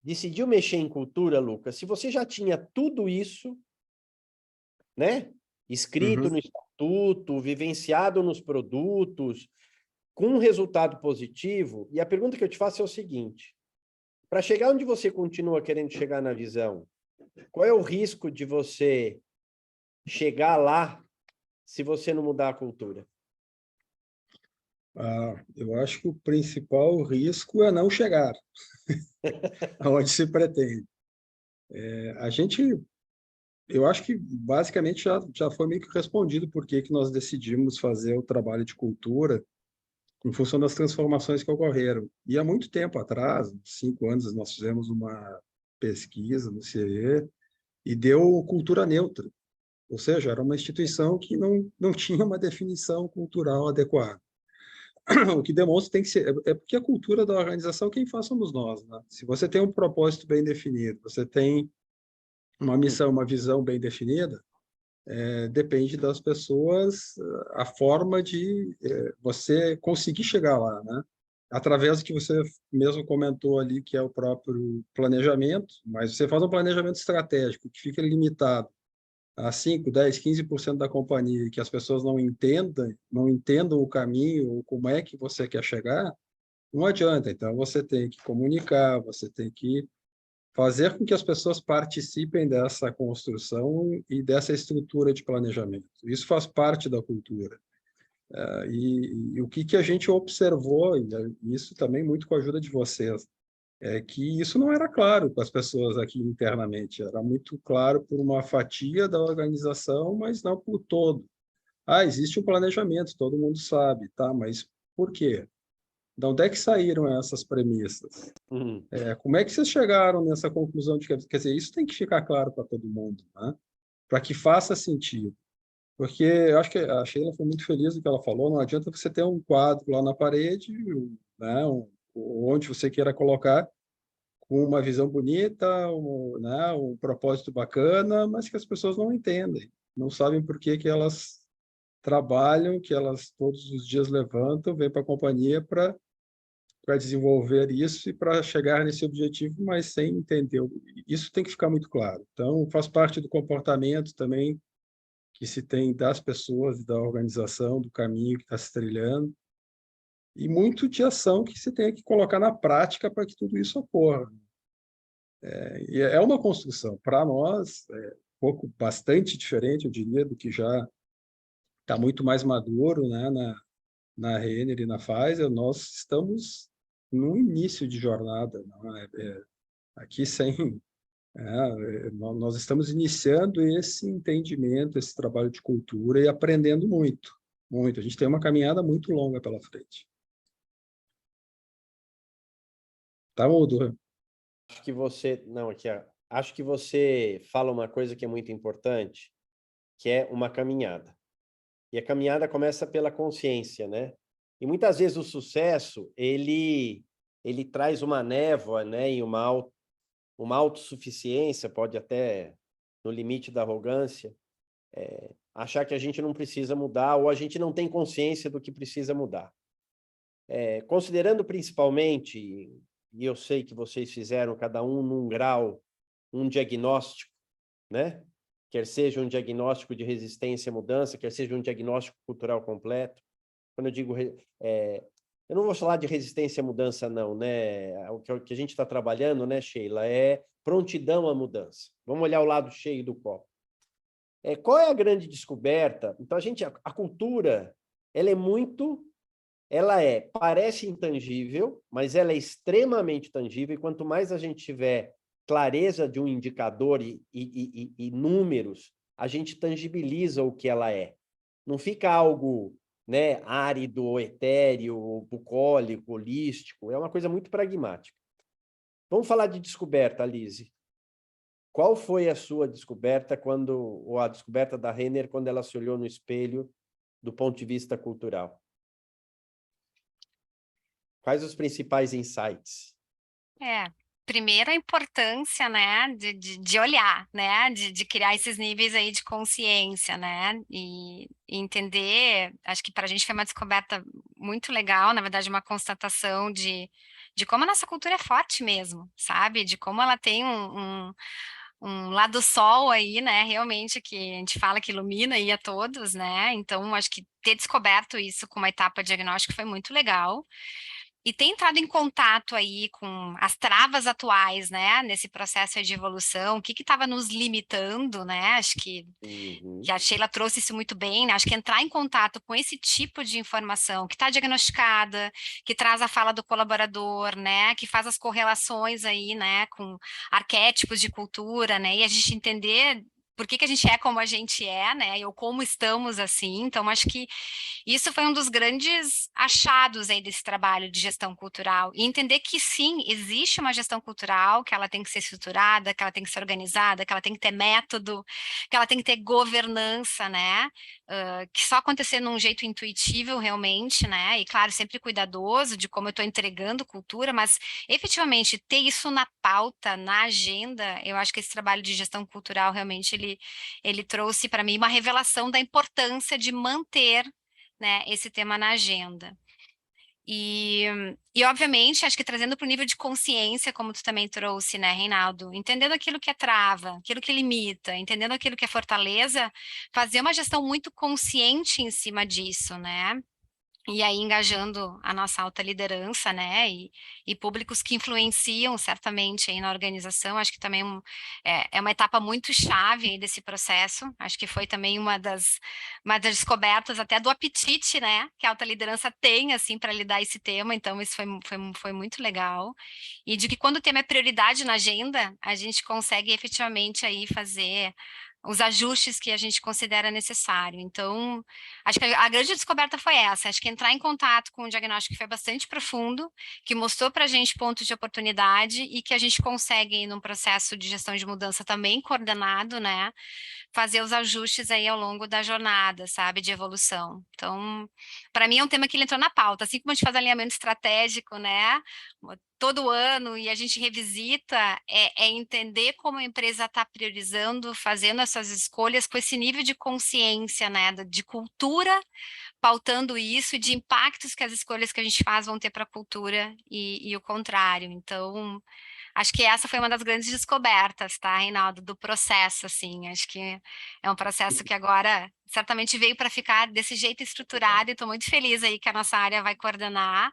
decidiu mexer em cultura, Lucas, se você já tinha tudo isso, né, escrito no estatuto, vivenciado nos produtos, com um resultado positivo? E a pergunta que eu te faço é o seguinte: para chegar onde você continua querendo chegar na visão, qual é o risco de você chegar lá se você não mudar a cultura? Eu acho que o principal risco é não chegar aonde se pretende. Eu acho que basicamente já foi meio que respondido por que nós decidimos fazer o trabalho de cultura em função das transformações que ocorreram. E há muito tempo atrás, 5 anos, nós fizemos uma pesquisa no CIE e deu cultura neutra, ou seja, era uma instituição que não tinha uma definição cultural adequada. O que demonstra que tem que ser... É porque a cultura da organização, quem faz somos nós, né? Se você tem um propósito bem definido, você tem uma missão, uma visão bem definida, depende das pessoas, a forma de você conseguir chegar lá, né? Através do que você mesmo comentou ali, que é o próprio planejamento, mas você faz um planejamento estratégico que fica limitado a 5, 10, 15% da companhia e que as pessoas não entendam o caminho ou como é que você quer chegar, não adianta. Então, você tem que comunicar, você tem que fazer com que as pessoas participem dessa construção e dessa estrutura de planejamento. Isso faz parte da cultura. E o que a gente observou, e isso também muito com a ajuda de vocês, é que isso não era claro para as pessoas aqui internamente, era muito claro por uma fatia da organização, mas não por todo. Existe um planejamento, todo mundo sabe, tá? Mas por quê? De onde é que saíram essas premissas? Como é que vocês chegaram nessa conclusão de que, quer dizer, isso tem que ficar claro para todo mundo, né? Para que faça sentido. Porque eu acho que a Sheila foi muito feliz no que ela falou, não adianta você ter um quadro lá na parede, né, onde você queira colocar, com uma visão bonita, né, um propósito bacana, mas que as pessoas não entendem, não sabem por que elas trabalham, que elas todos os dias levantam, vêm para a companhia para desenvolver isso e para chegar nesse objetivo, mas sem entender. Isso tem que ficar muito claro. Então, faz parte do comportamento também que se tem das pessoas, da organização, do caminho que está se trilhando, e muito de ação que se tem que colocar na prática para que tudo isso ocorra. E é uma construção. Para nós, bastante diferente, eu diria, do que já está muito mais maduro, né, na Renner e na Pfizer. Nós estamos no início de jornada, não é? Aqui sem... nós estamos iniciando esse entendimento, esse trabalho de cultura e aprendendo muito, muito. A gente tem uma caminhada muito longa pela frente. Tá mudo? Acho que você... Não, aqui, acho que você fala uma coisa que é muito importante, que é uma caminhada. E a caminhada começa pela consciência, né? E muitas vezes o sucesso, ele traz uma névoa, né? E uma autossuficiência, pode até, no limite da arrogância, achar que a gente não precisa mudar ou a gente não tem consciência do que precisa mudar. Considerando principalmente, e eu sei que vocês fizeram cada um num grau, um diagnóstico, né? Quer seja um diagnóstico de resistência à mudança, quer seja um diagnóstico cultural completo. Quando eu digo... eu não vou falar de resistência à mudança, não, né? O que a gente está trabalhando, né, Sheila, é prontidão à mudança. Vamos olhar o lado cheio do copo. Qual é a grande descoberta? Então, a cultura, parece intangível, mas ela é extremamente tangível, e quanto mais a gente tiver clareza de um indicador e números, a gente tangibiliza o que ela é. Não fica algo, né, árido, etéreo, bucólico, holístico, é uma coisa muito pragmática. Vamos falar de descoberta, Lise. Qual foi a sua descoberta ou a descoberta da Renner quando ela se olhou no espelho do ponto de vista cultural? Quais os principais insights? Primeiro a importância, né, de olhar, né, de criar esses níveis aí de consciência, né, e entender, acho que para a gente foi uma descoberta muito legal, na verdade uma constatação de como a nossa cultura é forte mesmo, sabe, de como ela tem um lado sol aí, né, realmente que a gente fala que ilumina aí a todos, né, então acho que ter descoberto isso com uma etapa diagnóstica foi muito legal. E ter entrado em contato aí com as travas atuais, né, nesse processo de evolução, o que estava nos limitando, né, acho que a Sheila trouxe isso muito bem, né, acho que entrar em contato com esse tipo de informação que está diagnosticada, que traz a fala do colaborador, né, que faz as correlações aí, né, com arquétipos de cultura, né, e a gente entender por que a gente é como a gente é, né, ou como estamos assim, então acho que isso foi um dos grandes achados aí desse trabalho de gestão cultural, e entender que sim, existe uma gestão cultural, que ela tem que ser estruturada, que ela tem que ser organizada, que ela tem que ter método, que ela tem que ter governança, né, que só acontecer num jeito intuitivo realmente, né, e claro, sempre cuidadoso de como eu estou entregando cultura, mas efetivamente ter isso na pauta, na agenda, eu acho que esse trabalho de gestão cultural realmente ele trouxe para mim uma revelação da importância de manter, né, esse tema na agenda. E obviamente, acho que trazendo para o nível de consciência, como tu também trouxe, né, Reinaldo, entendendo aquilo que é trava, aquilo que limita, entendendo aquilo que é fortaleza, fazer uma gestão muito consciente em cima disso, né? e aí engajando a nossa alta liderança, né, e públicos que influenciam certamente aí na organização. Acho que também é uma etapa muito chave aí desse processo. Acho que foi também uma das descobertas até do apetite, né, que a alta liderança tem, assim, para lidar esse tema. Então isso foi muito legal. E de que quando o tema é prioridade na agenda, a gente consegue efetivamente aí fazer os ajustes que a gente considera necessário. Então, acho que a grande descoberta foi essa. Acho que entrar em contato com um diagnóstico que foi bastante profundo, que mostrou para a gente pontos de oportunidade e que a gente consegue, num processo de gestão de mudança também coordenado, né, fazer os ajustes aí ao longo da jornada, sabe, de evolução. Então, para mim é um tema que ele entrou na pauta, assim como a gente faz alinhamento estratégico, né, todo ano e a gente revisita, é entender como a empresa está priorizando, fazendo essas escolhas com esse nível de consciência, né, de cultura, pautando isso e de impactos que as escolhas que a gente faz vão ter para a cultura e o contrário. Então, acho que essa foi uma das grandes descobertas, tá, Reinaldo, do processo, assim. Acho que é um processo que agora certamente veio para ficar desse jeito estruturado e estou muito feliz aí que a nossa área vai coordenar,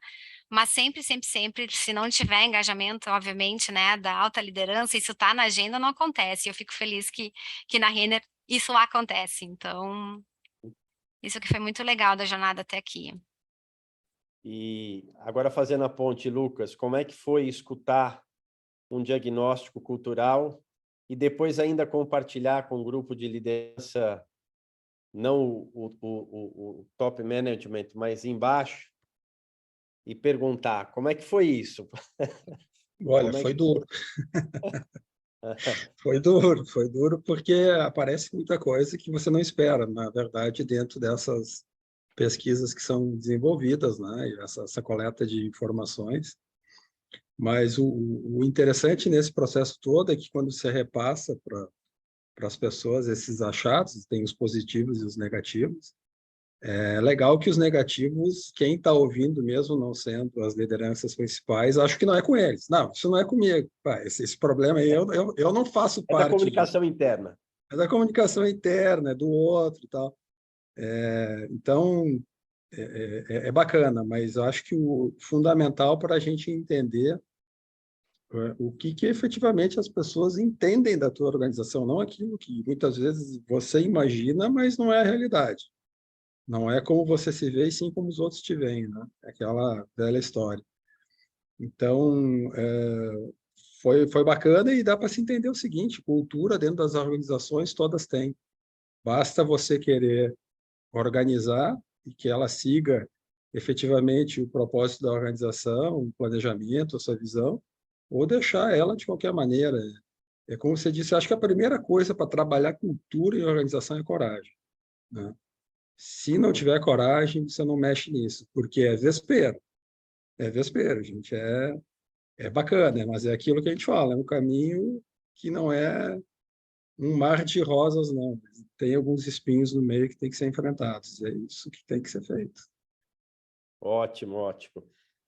mas sempre, sempre, sempre, se não tiver engajamento, obviamente, né, da alta liderança, isso está na agenda, não acontece. Eu fico feliz que na Renner isso acontece. Então, isso que foi muito legal da jornada até aqui. E agora fazendo a ponte, Lucas, como é que foi escutar um diagnóstico cultural e depois ainda compartilhar com um grupo de liderança, não o top management, mas embaixo, e perguntar como é que foi isso? Olha, Como é foi que... duro. Foi duro porque aparece muita coisa que você não espera, na verdade, dentro dessas pesquisas que são desenvolvidas, né? E essa coleta de informações. Mas o interessante nesse processo todo é que quando você repassa para as pessoas esses achados, tem os positivos e os negativos, é legal que os negativos, quem está ouvindo mesmo, não sendo as lideranças principais, acho que não é com eles. Não, isso não é comigo. Pá, esse problema aí, eu não faço É da parte disso. comunicação interna. É da comunicação interna, é do outro e tal. Então, é bacana, mas eu acho que o fundamental para a gente entender o que efetivamente as pessoas entendem da tua organização, não aquilo que muitas vezes você imagina, mas não é a realidade. Não é como você se vê, e sim como os outros te veem, né? É aquela velha história. Então, foi bacana e dá para se entender o seguinte: cultura dentro das organizações todas têm. Basta você querer organizar e que ela siga efetivamente o propósito da organização, o planejamento, a sua visão, ou deixar ela de qualquer maneira. É como você disse, acho que a primeira coisa para trabalhar cultura e organização é coragem, né? Se não tiver coragem, você não mexe nisso, porque é vespeiro. É vespeiro, gente. É bacana, mas é aquilo que a gente fala, é um caminho que não é um mar de rosas, não. Tem alguns espinhos no meio que tem que ser enfrentados. É isso que tem que ser feito. Ótimo, ótimo.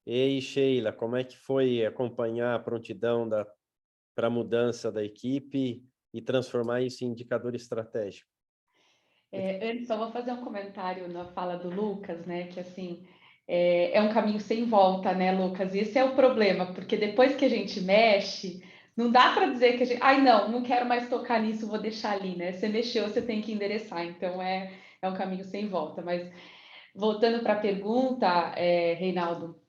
E Sheila, como é que foi acompanhar a prontidão para a mudança da equipe e transformar isso em indicador estratégico? Antes, só vou fazer um comentário na fala do Lucas, né? Que assim é um caminho sem volta, né, Lucas? E esse é o problema, porque depois que a gente mexe, não dá para dizer que a gente, ai, não quero mais tocar nisso, vou deixar ali, né? Você mexeu, você tem que endereçar. Então é um caminho sem volta. Mas voltando para a pergunta, Reinaldo,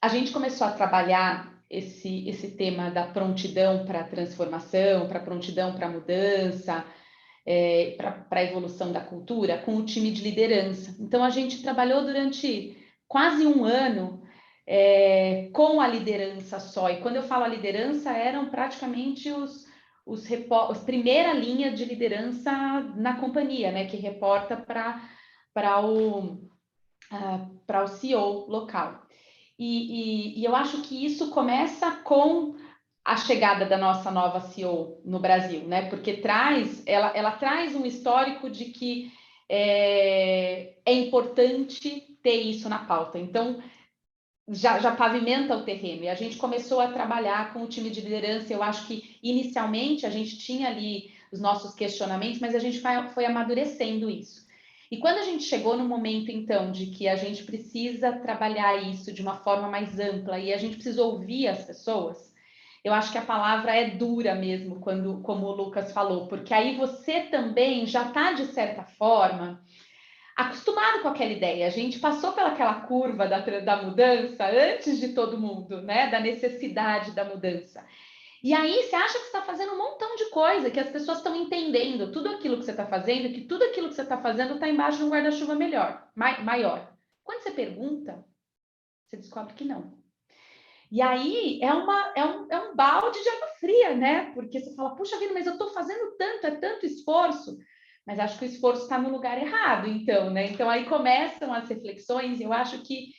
a gente começou a trabalhar esse tema da prontidão para a transformação, para a prontidão para a mudança, para a evolução da cultura, com o time de liderança. Então, a gente trabalhou durante quase um ano com a liderança só. E quando eu falo a liderança, eram praticamente os primeira linha de liderança na companhia, né, que reporta para o CEO local. E eu acho que isso começa com a chegada da nossa nova CEO no Brasil, né? Porque ela traz um histórico de que é importante ter isso na pauta. Então, já pavimenta o terreno. E a gente começou a trabalhar com o time de liderança. Eu acho que, inicialmente, a gente tinha ali os nossos questionamentos, mas a gente foi amadurecendo isso. E quando a gente chegou no momento, então, de que a gente precisa trabalhar isso de uma forma mais ampla e a gente precisa ouvir as pessoas, eu acho que a palavra é dura mesmo, quando, como o Lucas falou, porque aí você também já está, de certa forma, acostumado com aquela ideia. A gente passou pelaquela curva da mudança antes de todo mundo, né? Da necessidade da mudança. E aí você acha que você está fazendo um montão de coisa, que as pessoas estão entendendo tudo aquilo que você está fazendo, que tudo aquilo que você está fazendo está embaixo de um guarda-chuva maior. Quando você pergunta, você descobre que não. E aí é um balde de água fria, né? Porque você fala, puxa vida, mas eu estou fazendo tanto, é tanto esforço, mas acho que o esforço está no lugar errado, então, né? Então aí começam as reflexões, eu acho que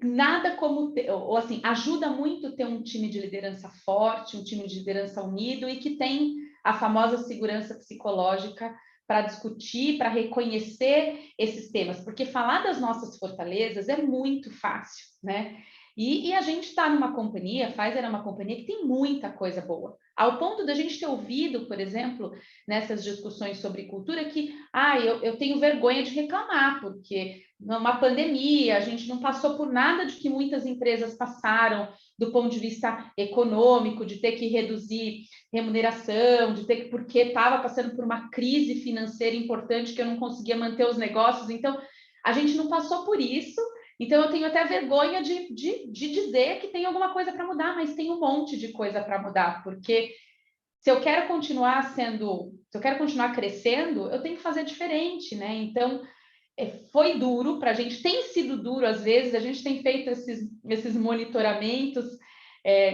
nada como ou assim, ajuda muito ter um time de liderança forte, um time de liderança unido e que tem a famosa segurança psicológica para discutir, para reconhecer esses temas, porque falar das nossas fortalezas é muito fácil, né? E a gente está numa companhia, Pfizer é uma companhia que tem muita coisa boa, ao ponto da gente ter ouvido, por exemplo, nessas discussões sobre cultura, que eu tenho vergonha de reclamar, porque numa pandemia, a gente não passou por nada de que muitas empresas passaram do ponto de vista econômico, de ter que reduzir remuneração, porque estava passando por uma crise financeira importante que eu não conseguia manter os negócios. Então, a gente não passou por isso. Então, eu tenho até vergonha de dizer que tem alguma coisa para mudar, mas tem um monte de coisa para mudar, porque se eu quero continuar crescendo, eu tenho que fazer diferente, né? Então, foi duro para a gente, tem sido duro às vezes, a gente tem feito esses monitoramentos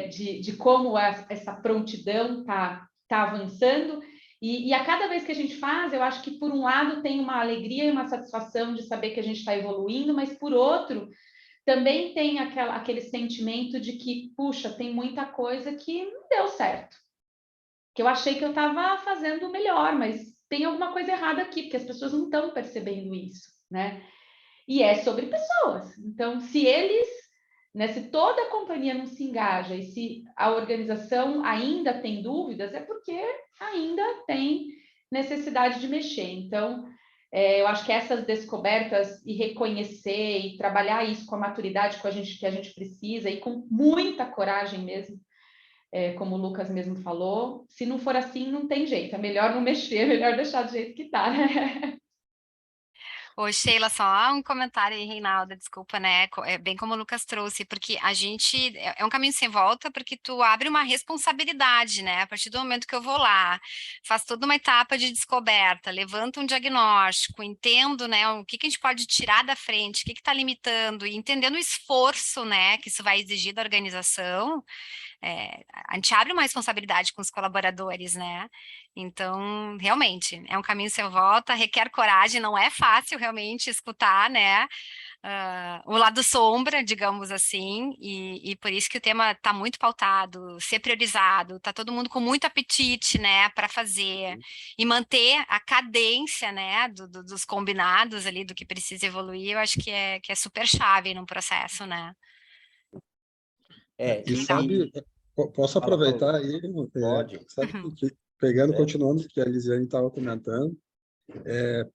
de como essa prontidão está avançando, e a cada vez que a gente faz, eu acho que por um lado tem uma alegria e uma satisfação de saber que a gente está evoluindo, mas por outro, também tem aquele sentimento de que, puxa, tem muita coisa que não deu certo, que eu achei que eu estava fazendo melhor, mas tem alguma coisa errada aqui, porque as pessoas não estão percebendo isso, né? E é sobre pessoas. Então, se toda a companhia não se engaja e se a organização ainda tem dúvidas, é porque ainda tem necessidade de mexer. Então, eu acho que essas descobertas e reconhecer e trabalhar isso com a maturidade que a gente precisa e com muita coragem mesmo, como o Lucas mesmo falou, se não for assim, não tem jeito, é melhor não mexer, é melhor deixar do jeito que está, né? Ô, Sheila, só um comentário aí, Reinalda, desculpa, né? É bem como o Lucas trouxe, porque a gente é um caminho sem volta, porque tu abre uma responsabilidade, né? A partir do momento que eu vou lá, faço toda uma etapa de descoberta, levanto um diagnóstico, entendo, né, o que a gente pode tirar da frente, o que está limitando, e entendendo o esforço, né, que isso vai exigir da organização. A gente abre uma responsabilidade com os colaboradores, né? Então, realmente, é um caminho sem volta, requer coragem, não é fácil realmente escutar, né? O lado sombra, digamos assim, e por isso que o tema está muito pautado, ser priorizado, tá todo mundo com muito apetite, né, para fazer e manter a cadência, né, dos combinados ali, do que precisa evoluir, eu acho que é super chave no processo, né? E sabe, posso Fala, aproveitar aí, pode. sabe pegando, É. continuando o que a Elisiane estava comentando,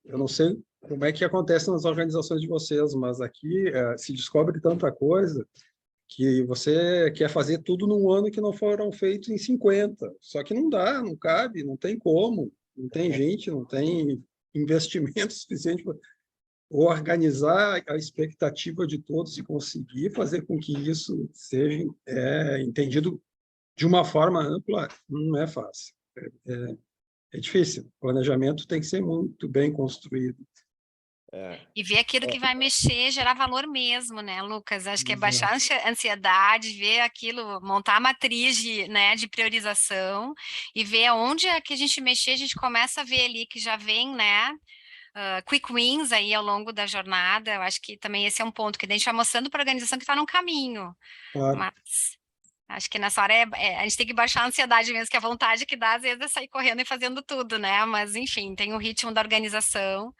eu não sei como é que acontece nas organizações de vocês, mas aqui se descobre tanta coisa que você quer fazer tudo num ano que não foram feitos em 50. Só que não dá, não cabe, não tem como, não tem gente, não tem investimento suficiente para organizar a expectativa de todos e conseguir fazer com que isso seja entendido de uma forma ampla, não é fácil. É difícil. O planejamento tem que ser muito bem construído. E ver aquilo que vai mexer, gerar valor mesmo, né, Lucas? Acho que é baixar a ansiedade, ver aquilo, montar a matriz de priorização e ver onde é que a gente mexer, a gente começa a ver ali que já vem, né, quick wins aí ao longo da jornada. Eu acho que também esse é um ponto que a gente vai mostrando para a organização que está no caminho. Claro. Mas acho que nessa hora a gente tem que baixar a ansiedade mesmo, que a vontade que dá, às vezes, é sair correndo e fazendo tudo, né? Mas, enfim, tem o ritmo da organização.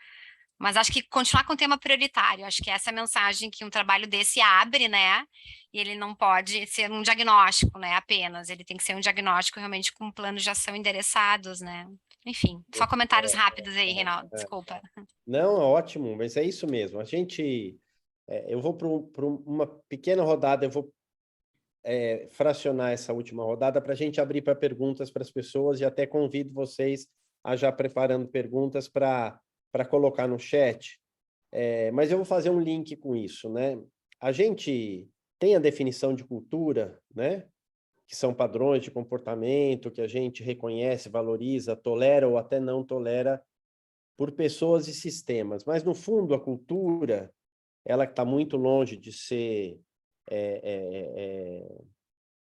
Mas acho que continuar com o tema prioritário, acho que essa é a mensagem que um trabalho desse abre, né? E ele não pode ser um diagnóstico, né? Apenas, ele tem que ser um diagnóstico realmente com planos de ação endereçados, né? Enfim, só comentários rápidos aí, Reinaldo, desculpa. Não, ótimo, mas é isso mesmo. Eu vou para uma pequena rodada, eu vou fracionar essa última rodada para a gente abrir para perguntas para as pessoas e até convido vocês a já preparando perguntas para colocar no chat. Mas eu vou fazer um link com isso, né? A gente tem a definição de cultura, né? Que são padrões de comportamento que a gente reconhece, valoriza, tolera ou até não tolera por pessoas e sistemas. Mas, no fundo, a cultura, ela está muito longe de ser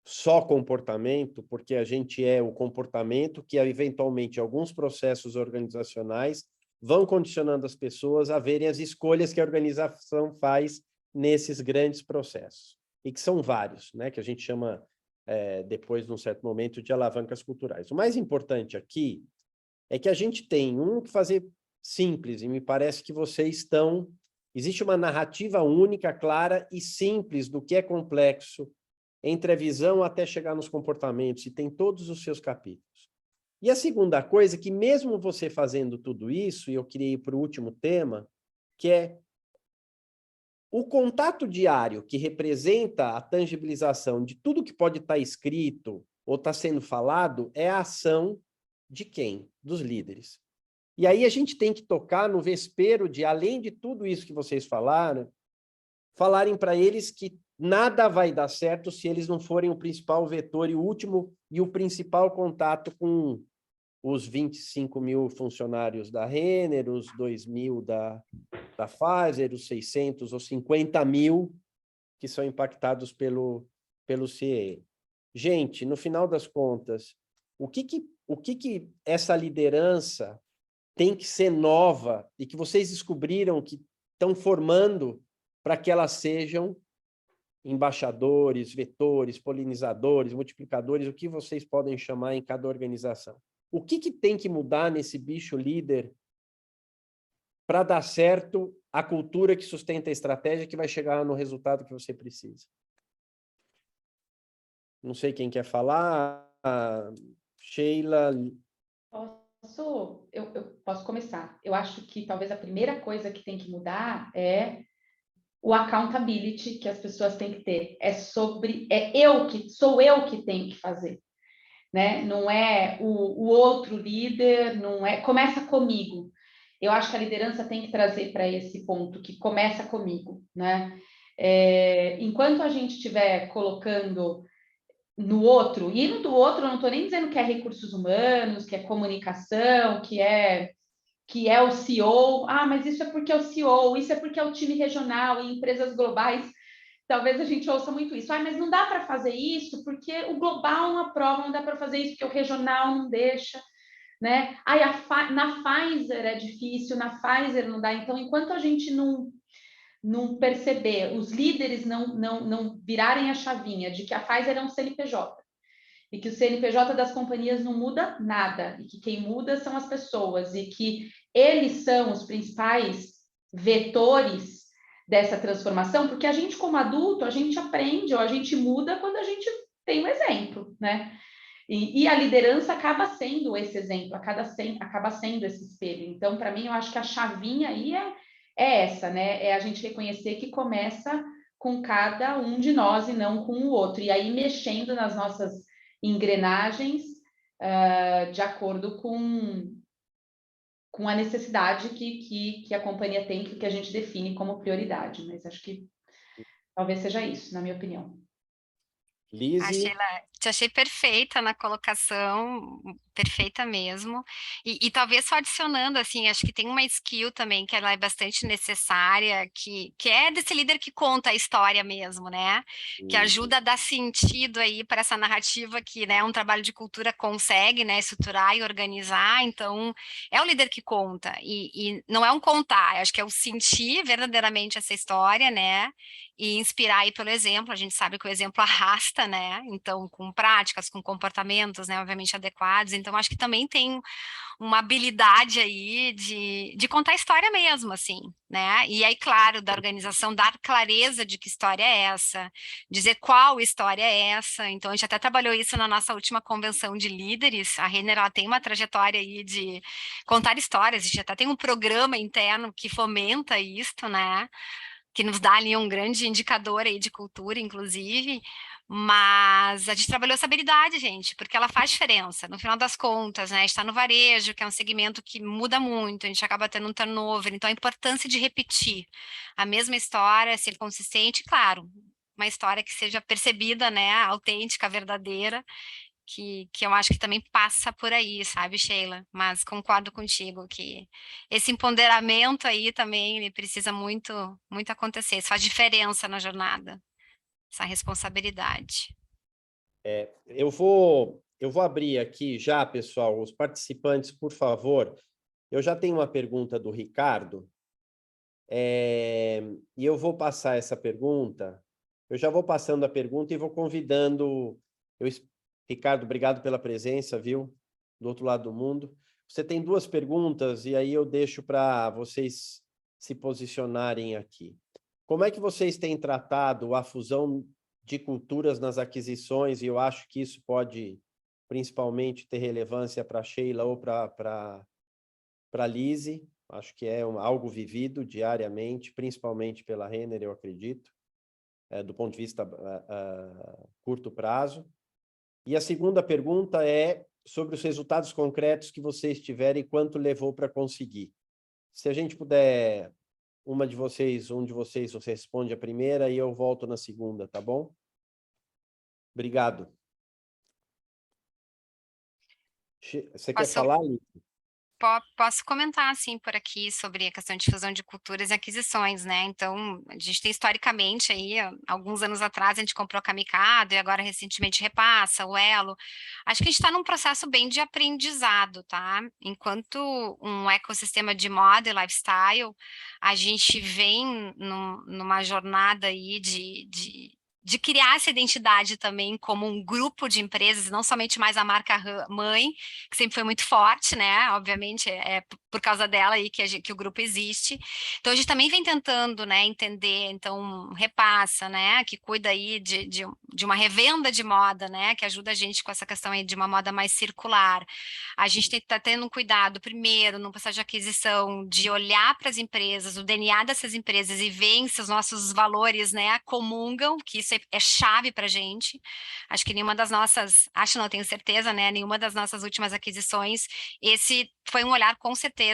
só comportamento, porque a gente é o comportamento que, eventualmente, alguns processos organizacionais vão condicionando as pessoas a verem as escolhas que a organização faz nesses grandes processos, e que são vários, né? Que a gente chama, depois de um certo momento, de alavancas culturais. O mais importante aqui é que a gente tem que fazer simples, e me parece que vocês estão... Existe uma narrativa única, clara e simples do que é complexo, entre a visão até chegar nos comportamentos, e tem todos os seus capítulos. E a segunda coisa é que, mesmo você fazendo tudo isso, e eu queria ir para o último tema, que é o contato diário, que representa a tangibilização de tudo que pode estar escrito ou está sendo falado, é a ação de quem? Dos líderes. E aí a gente tem que tocar no vespeiro de, além de tudo isso que vocês falaram, falarem para eles que nada vai dar certo se eles não forem o principal vetor e o último e o principal contato com os 25 mil funcionários da Renner, os 2 mil da Pfizer, os 600 ou 50 mil que são impactados pelo CIE. Gente, no final das contas, o que essa liderança tem que ser nova e que vocês descobriram que estão formando para que elas sejam embaixadores, vetores, polinizadores, multiplicadores, o que vocês podem chamar em cada organização? O que tem que mudar nesse bicho líder para dar certo a cultura que sustenta a estratégia que vai chegar no resultado que você precisa? Não sei quem quer falar. Sheila... Eu posso começar. Eu acho que talvez a primeira coisa que tem que mudar é o accountability que as pessoas têm que ter. Sou eu que tenho que fazer, né? Não é o outro líder, não é. Começa comigo. Eu acho que a liderança tem que trazer para esse ponto que começa comigo, né? Enquanto a gente estiver colocando no outro, e no do outro eu não estou nem dizendo que é recursos humanos, que é comunicação, que é o CEO, mas isso é porque é o CEO, isso é porque é o time regional e empresas globais. Talvez a gente ouça muito isso. Mas não dá para fazer isso porque o global não aprova, não dá para fazer isso porque o regional não deixa, né? Na Pfizer é difícil, na Pfizer não dá. Então, enquanto a gente não perceber, os líderes não virarem a chavinha de que a Pfizer é um CNPJ e que o CNPJ das companhias não muda nada e que quem muda são as pessoas e que eles são os principais vetores dessa transformação, porque a gente, como adulto, a gente aprende ou a gente muda quando a gente tem um exemplo, né? E a liderança acaba sendo esse exemplo, acaba sendo esse espelho. Então, para mim, eu acho que a chavinha aí é essa, né? É a gente reconhecer que começa com cada um de nós e não com o outro. E aí, mexendo nas nossas engrenagens de acordo com a necessidade que a companhia tem, que a gente define como prioridade. Mas acho que talvez seja isso, na minha opinião. Lizzy? Te achei perfeita na colocação, perfeita mesmo. E talvez só adicionando, assim, acho que tem uma skill também que ela é bastante necessária, que é desse líder que conta a história mesmo, né? Que ajuda a dar sentido aí para essa narrativa que, né, um trabalho de cultura consegue, né, estruturar e organizar. Então, é o líder que conta. E não é um contar, acho que é o sentir verdadeiramente essa história, né? E inspirar aí pelo exemplo. A gente sabe que o exemplo arrasta, né? Então, com práticas, com comportamentos, né, obviamente adequados. Então, Então, acho que também tem uma habilidade aí de contar história mesmo, assim, né? E aí, claro, da organização dar clareza de que história é essa, dizer qual história é essa. Então, a gente até trabalhou isso na nossa última convenção de líderes. A Renner, ela tem uma trajetória aí de contar histórias, a gente até tem um programa interno que fomenta isso, né? Que nos dá ali um grande indicador aí de cultura, inclusive, mas a gente trabalhou essa habilidade, gente, porque ela faz diferença, no final das contas, né, está no varejo, que é um segmento que muda muito, a gente acaba tendo um turnover, então a importância de repetir a mesma história, ser consistente, claro, uma história que seja percebida, né, autêntica, verdadeira, que eu acho que também passa por aí, sabe, Sheila? Mas concordo contigo que esse empoderamento aí também ele precisa muito, muito acontecer. Isso faz diferença na jornada, essa responsabilidade. Eu vou abrir aqui já, pessoal, os participantes, por favor. Eu já tenho uma pergunta do Ricardo, e eu vou passar essa pergunta. Eu já vou passando a pergunta e vou convidando. Ricardo, obrigado pela presença, viu? Do outro lado do mundo. Você tem 2 perguntas e aí eu deixo para vocês se posicionarem aqui. Como é que vocês têm tratado a fusão de culturas nas aquisições? E eu acho que isso pode principalmente ter relevância para a Sheila ou para a Lise. Acho que é algo vivido diariamente, principalmente pela Renner, eu acredito, do ponto de vista curto prazo. E a segunda pergunta é sobre os resultados concretos que vocês tiverem e quanto levou para conseguir. Se a gente puder, um de vocês, você responde a primeira e eu volto na segunda, tá bom? Obrigado. Você quer falar, Lívia? Posso comentar, assim, por aqui sobre a questão de fusão de culturas e aquisições, né? Então, a gente tem historicamente aí, alguns anos atrás, a gente comprou a Camicado e agora recentemente Repassa, o Elo. Acho que a gente está num processo bem de aprendizado, tá? Enquanto um ecossistema de moda e lifestyle, a gente vem numa jornada aí de criar essa identidade também como um grupo de empresas, não somente mais a marca mãe, que sempre foi muito forte, né? Obviamente, é por causa dela aí que o grupo existe. Então, a gente também vem tentando, né, entender, então, Repassa, né, que cuida aí de uma revenda de moda, né, que ajuda a gente com essa questão aí de uma moda mais circular. A gente está tendo um cuidado, primeiro, no processo de aquisição, de olhar para as empresas, o DNA dessas empresas e ver se os nossos valores, né, comungam, que isso é chave para a gente. Acho que nenhuma das nossas, acho não, tenho certeza, né, nenhuma das nossas últimas aquisições, esse foi um olhar com certeza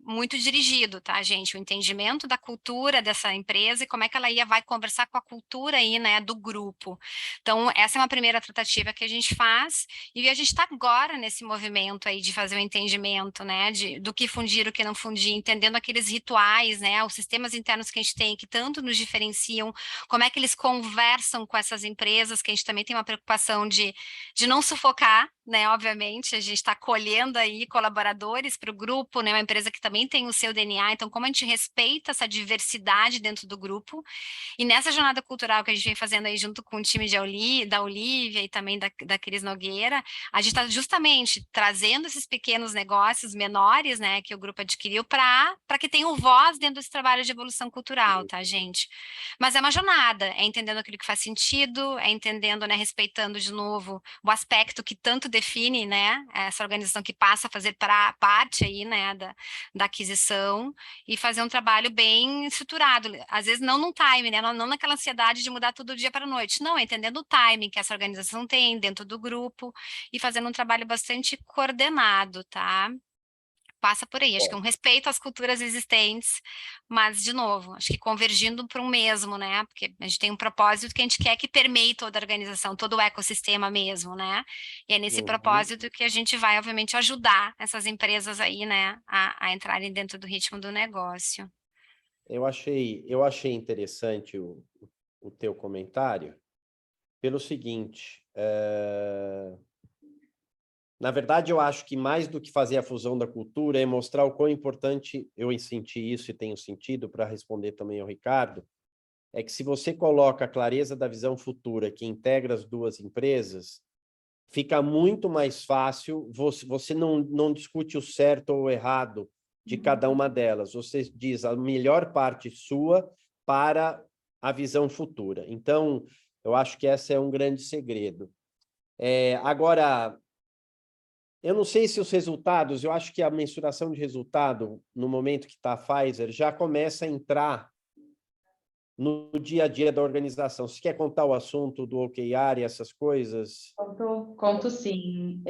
muito dirigido, tá, gente? O entendimento da cultura dessa empresa e como é que ela vai conversar com a cultura aí, né, do grupo. Então, essa é uma primeira tratativa que a gente faz e a gente está agora nesse movimento aí de fazer o entendimento, né, do que fundir, o que não fundir, entendendo aqueles rituais, né, os sistemas internos que a gente tem que tanto nos diferenciam, como é que eles conversam com essas empresas, que a gente também tem uma preocupação de não sufocar, né? Obviamente, a gente está colhendo aí colaboradores para o grupo, né? Uma empresa que também tem o seu DNA, então, como a gente respeita essa diversidade dentro do grupo, e nessa jornada cultural que a gente vem fazendo aí junto com o time da Olivia e também da Cris Nogueira, a gente está justamente trazendo esses pequenos negócios menores, né, que o grupo adquiriu para que tenham voz dentro desse trabalho de evolução cultural, tá, gente? Mas é uma jornada, é entendendo aquilo que faz sentido, é entendendo, né, respeitando de novo o aspecto que tanto define, né, essa organização que passa a fazer parte aí, né, da aquisição e fazer um trabalho bem estruturado, às vezes não num time, né, não naquela ansiedade de mudar tudo do dia para a noite, não, é entendendo o timing que essa organização tem dentro do grupo e fazendo um trabalho bastante coordenado, tá? Passa por aí, acho que um respeito às culturas existentes, mas, de novo, acho que convergindo para um mesmo, né? Porque a gente tem um propósito que a gente quer que permeie toda a organização, todo o ecossistema mesmo, né? E é nesse propósito que a gente vai, obviamente, ajudar essas empresas aí, né, a entrarem dentro do ritmo do negócio. Eu achei interessante o teu comentário pelo seguinte, na verdade, eu acho que mais do que fazer a fusão da cultura é mostrar o quão importante, eu senti isso e tenho sentido para responder também ao Ricardo, é que se você coloca a clareza da visão futura que integra as duas empresas, fica muito mais fácil, você não discute o certo ou o errado de cada uma delas, você diz a melhor parte sua para a visão futura. Então, eu acho que esse é um grande segredo. Agora, eu não sei se os resultados, eu acho que a mensuração de resultado, no momento que está a Pfizer, já começa a entrar no dia a dia da organização. Você quer contar o assunto do OKR e essas coisas? Conto sim,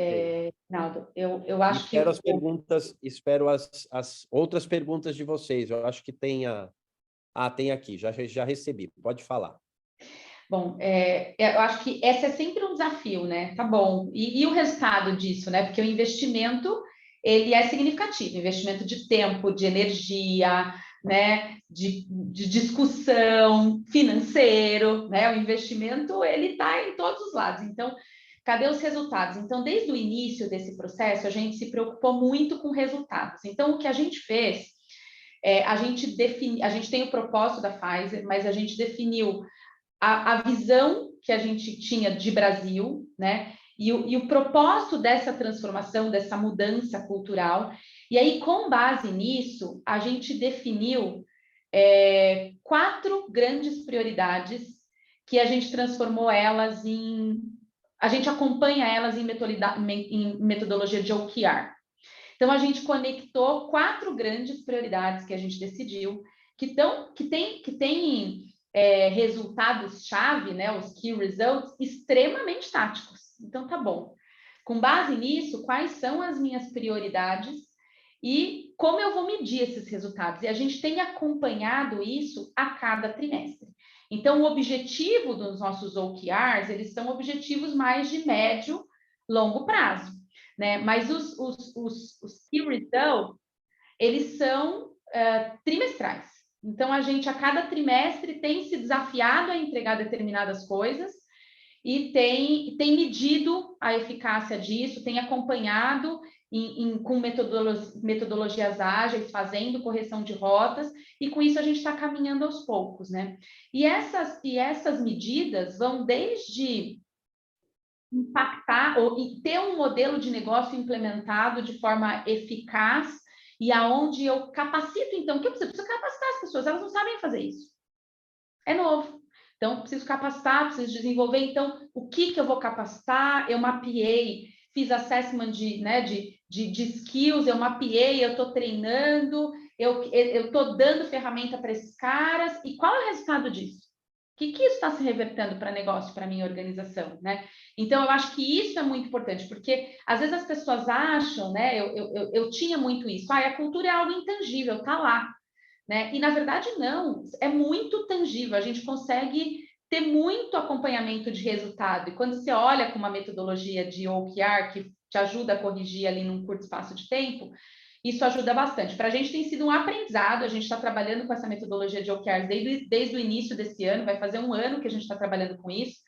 Rinaldo. Eu acho que... Espero as perguntas, espero as outras perguntas de vocês. Eu acho que tem tem aqui, já recebi. Pode falar. Bom, eu acho que esse é sempre um desafio, né? Tá bom. E o resultado disso, né? Porque o investimento, ele é significativo. Investimento de tempo, de energia, né? De discussão, financeiro, né? O investimento, ele está em todos os lados. Então, cadê os resultados? Então, desde o início desse processo, a gente se preocupou muito com resultados. Então, o que a gente fez, a gente tem o propósito da Pfizer, mas a gente definiu a visão que a gente tinha de Brasil, né? E o propósito dessa transformação, dessa mudança cultural. E aí, com base nisso, a gente definiu 4 grandes prioridades que a gente transformou elas em... A gente acompanha elas em metodologia de OKR. Então, a gente conectou 4 grandes prioridades que a gente decidiu, que têm resultados-chave, né, os key results, extremamente táticos. Então, tá bom. Com base nisso, quais são as minhas prioridades e como eu vou medir esses resultados? E a gente tem acompanhado isso a cada trimestre. Então, o objetivo dos nossos OKRs, eles são objetivos mais de médio, longo prazo, né? Mas os key results, eles são trimestrais. Então, a gente, a cada trimestre, tem se desafiado a entregar determinadas coisas e tem medido a eficácia disso, tem acompanhado com metodologias ágeis, fazendo correção de rotas, e com isso a gente está caminhando aos poucos, né? E essas medidas vão desde impactar e ter um modelo de negócio implementado de forma eficaz e aonde eu capacito, então, o que eu preciso capacitar as pessoas, elas não sabem fazer isso. É novo. Então, preciso capacitar, preciso desenvolver. Então, o que eu vou capacitar? Eu mapeei, fiz assessment de skills, eu mapeei, eu estou treinando, eu estou dando ferramenta para esses caras. E qual é o resultado disso? O que isso está se revertendo para negócio, para a minha organização, né? Então, eu acho que isso é muito importante, porque às vezes as pessoas acham, né? Eu tinha muito isso. A cultura é algo intangível, tá lá, né? E na verdade não, é muito tangível. A gente consegue ter muito acompanhamento de resultado. E quando você olha com uma metodologia de OKR que te ajuda a corrigir ali num curto espaço de tempo, isso ajuda bastante. Para a gente tem sido um aprendizado, a gente está trabalhando com essa metodologia de OKRs desde o início desse ano, vai fazer um ano que a gente está trabalhando com isso,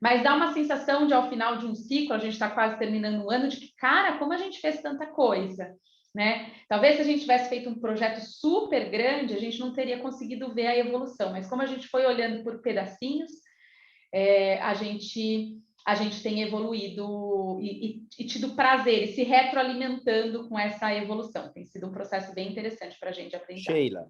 mas dá uma sensação de, ao final de um ciclo, a gente está quase terminando um ano, de que, cara, como a gente fez tanta coisa, né? Talvez se a gente tivesse feito um projeto super grande, a gente não teria conseguido ver a evolução, mas como a gente foi olhando por pedacinhos, a gente tem evoluído e tido prazer e se retroalimentando com essa evolução. Tem sido um processo bem interessante para a gente aprender. Sheila,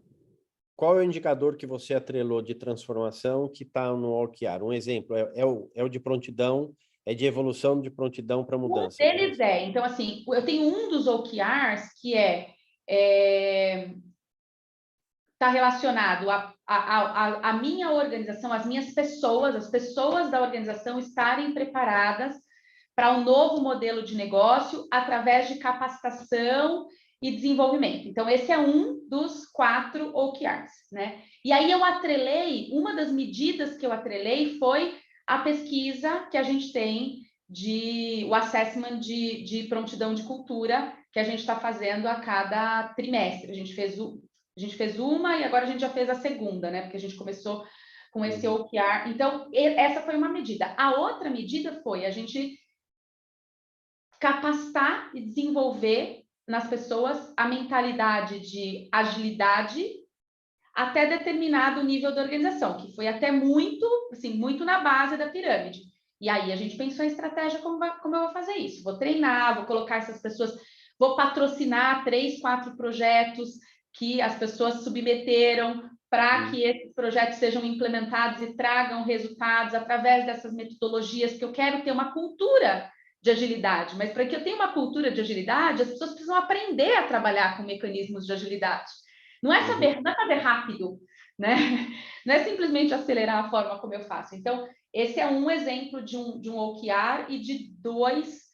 qual é o indicador que você atrelou de transformação que está no OKR? Um exemplo, é o de prontidão, é de evolução de prontidão para mudança. Um deles então assim, eu tenho um dos OKRs que está relacionado a minha organização, as minhas pessoas, as pessoas da organização estarem preparadas para um novo modelo de negócio através de capacitação e desenvolvimento. Então, esse é um dos 4 OKRs, né? E aí eu atrelei, uma das medidas que eu atrelei foi a pesquisa que a gente tem o assessment de prontidão de cultura que a gente está fazendo a cada trimestre. A gente fez uma e agora a gente já fez a segunda, né? Porque a gente começou com esse OKR. Então, essa foi uma medida. A outra medida foi a gente capacitar e desenvolver nas pessoas a mentalidade de agilidade até determinado nível da organização, que foi até muito, assim, muito na base da pirâmide. E aí a gente pensou em estratégia, como eu vou fazer isso? Vou treinar, vou colocar essas pessoas, vou patrocinar 3, 4 projetos que as pessoas submeteram para que esses projetos sejam implementados e tragam resultados através dessas metodologias, que eu quero ter uma cultura de agilidade. Mas para que eu tenha uma cultura de agilidade, as pessoas precisam aprender a trabalhar com mecanismos de agilidade. Não é saber rápido, né? Não é simplesmente acelerar a forma como eu faço. Então, esse é um exemplo de um OKR e de dois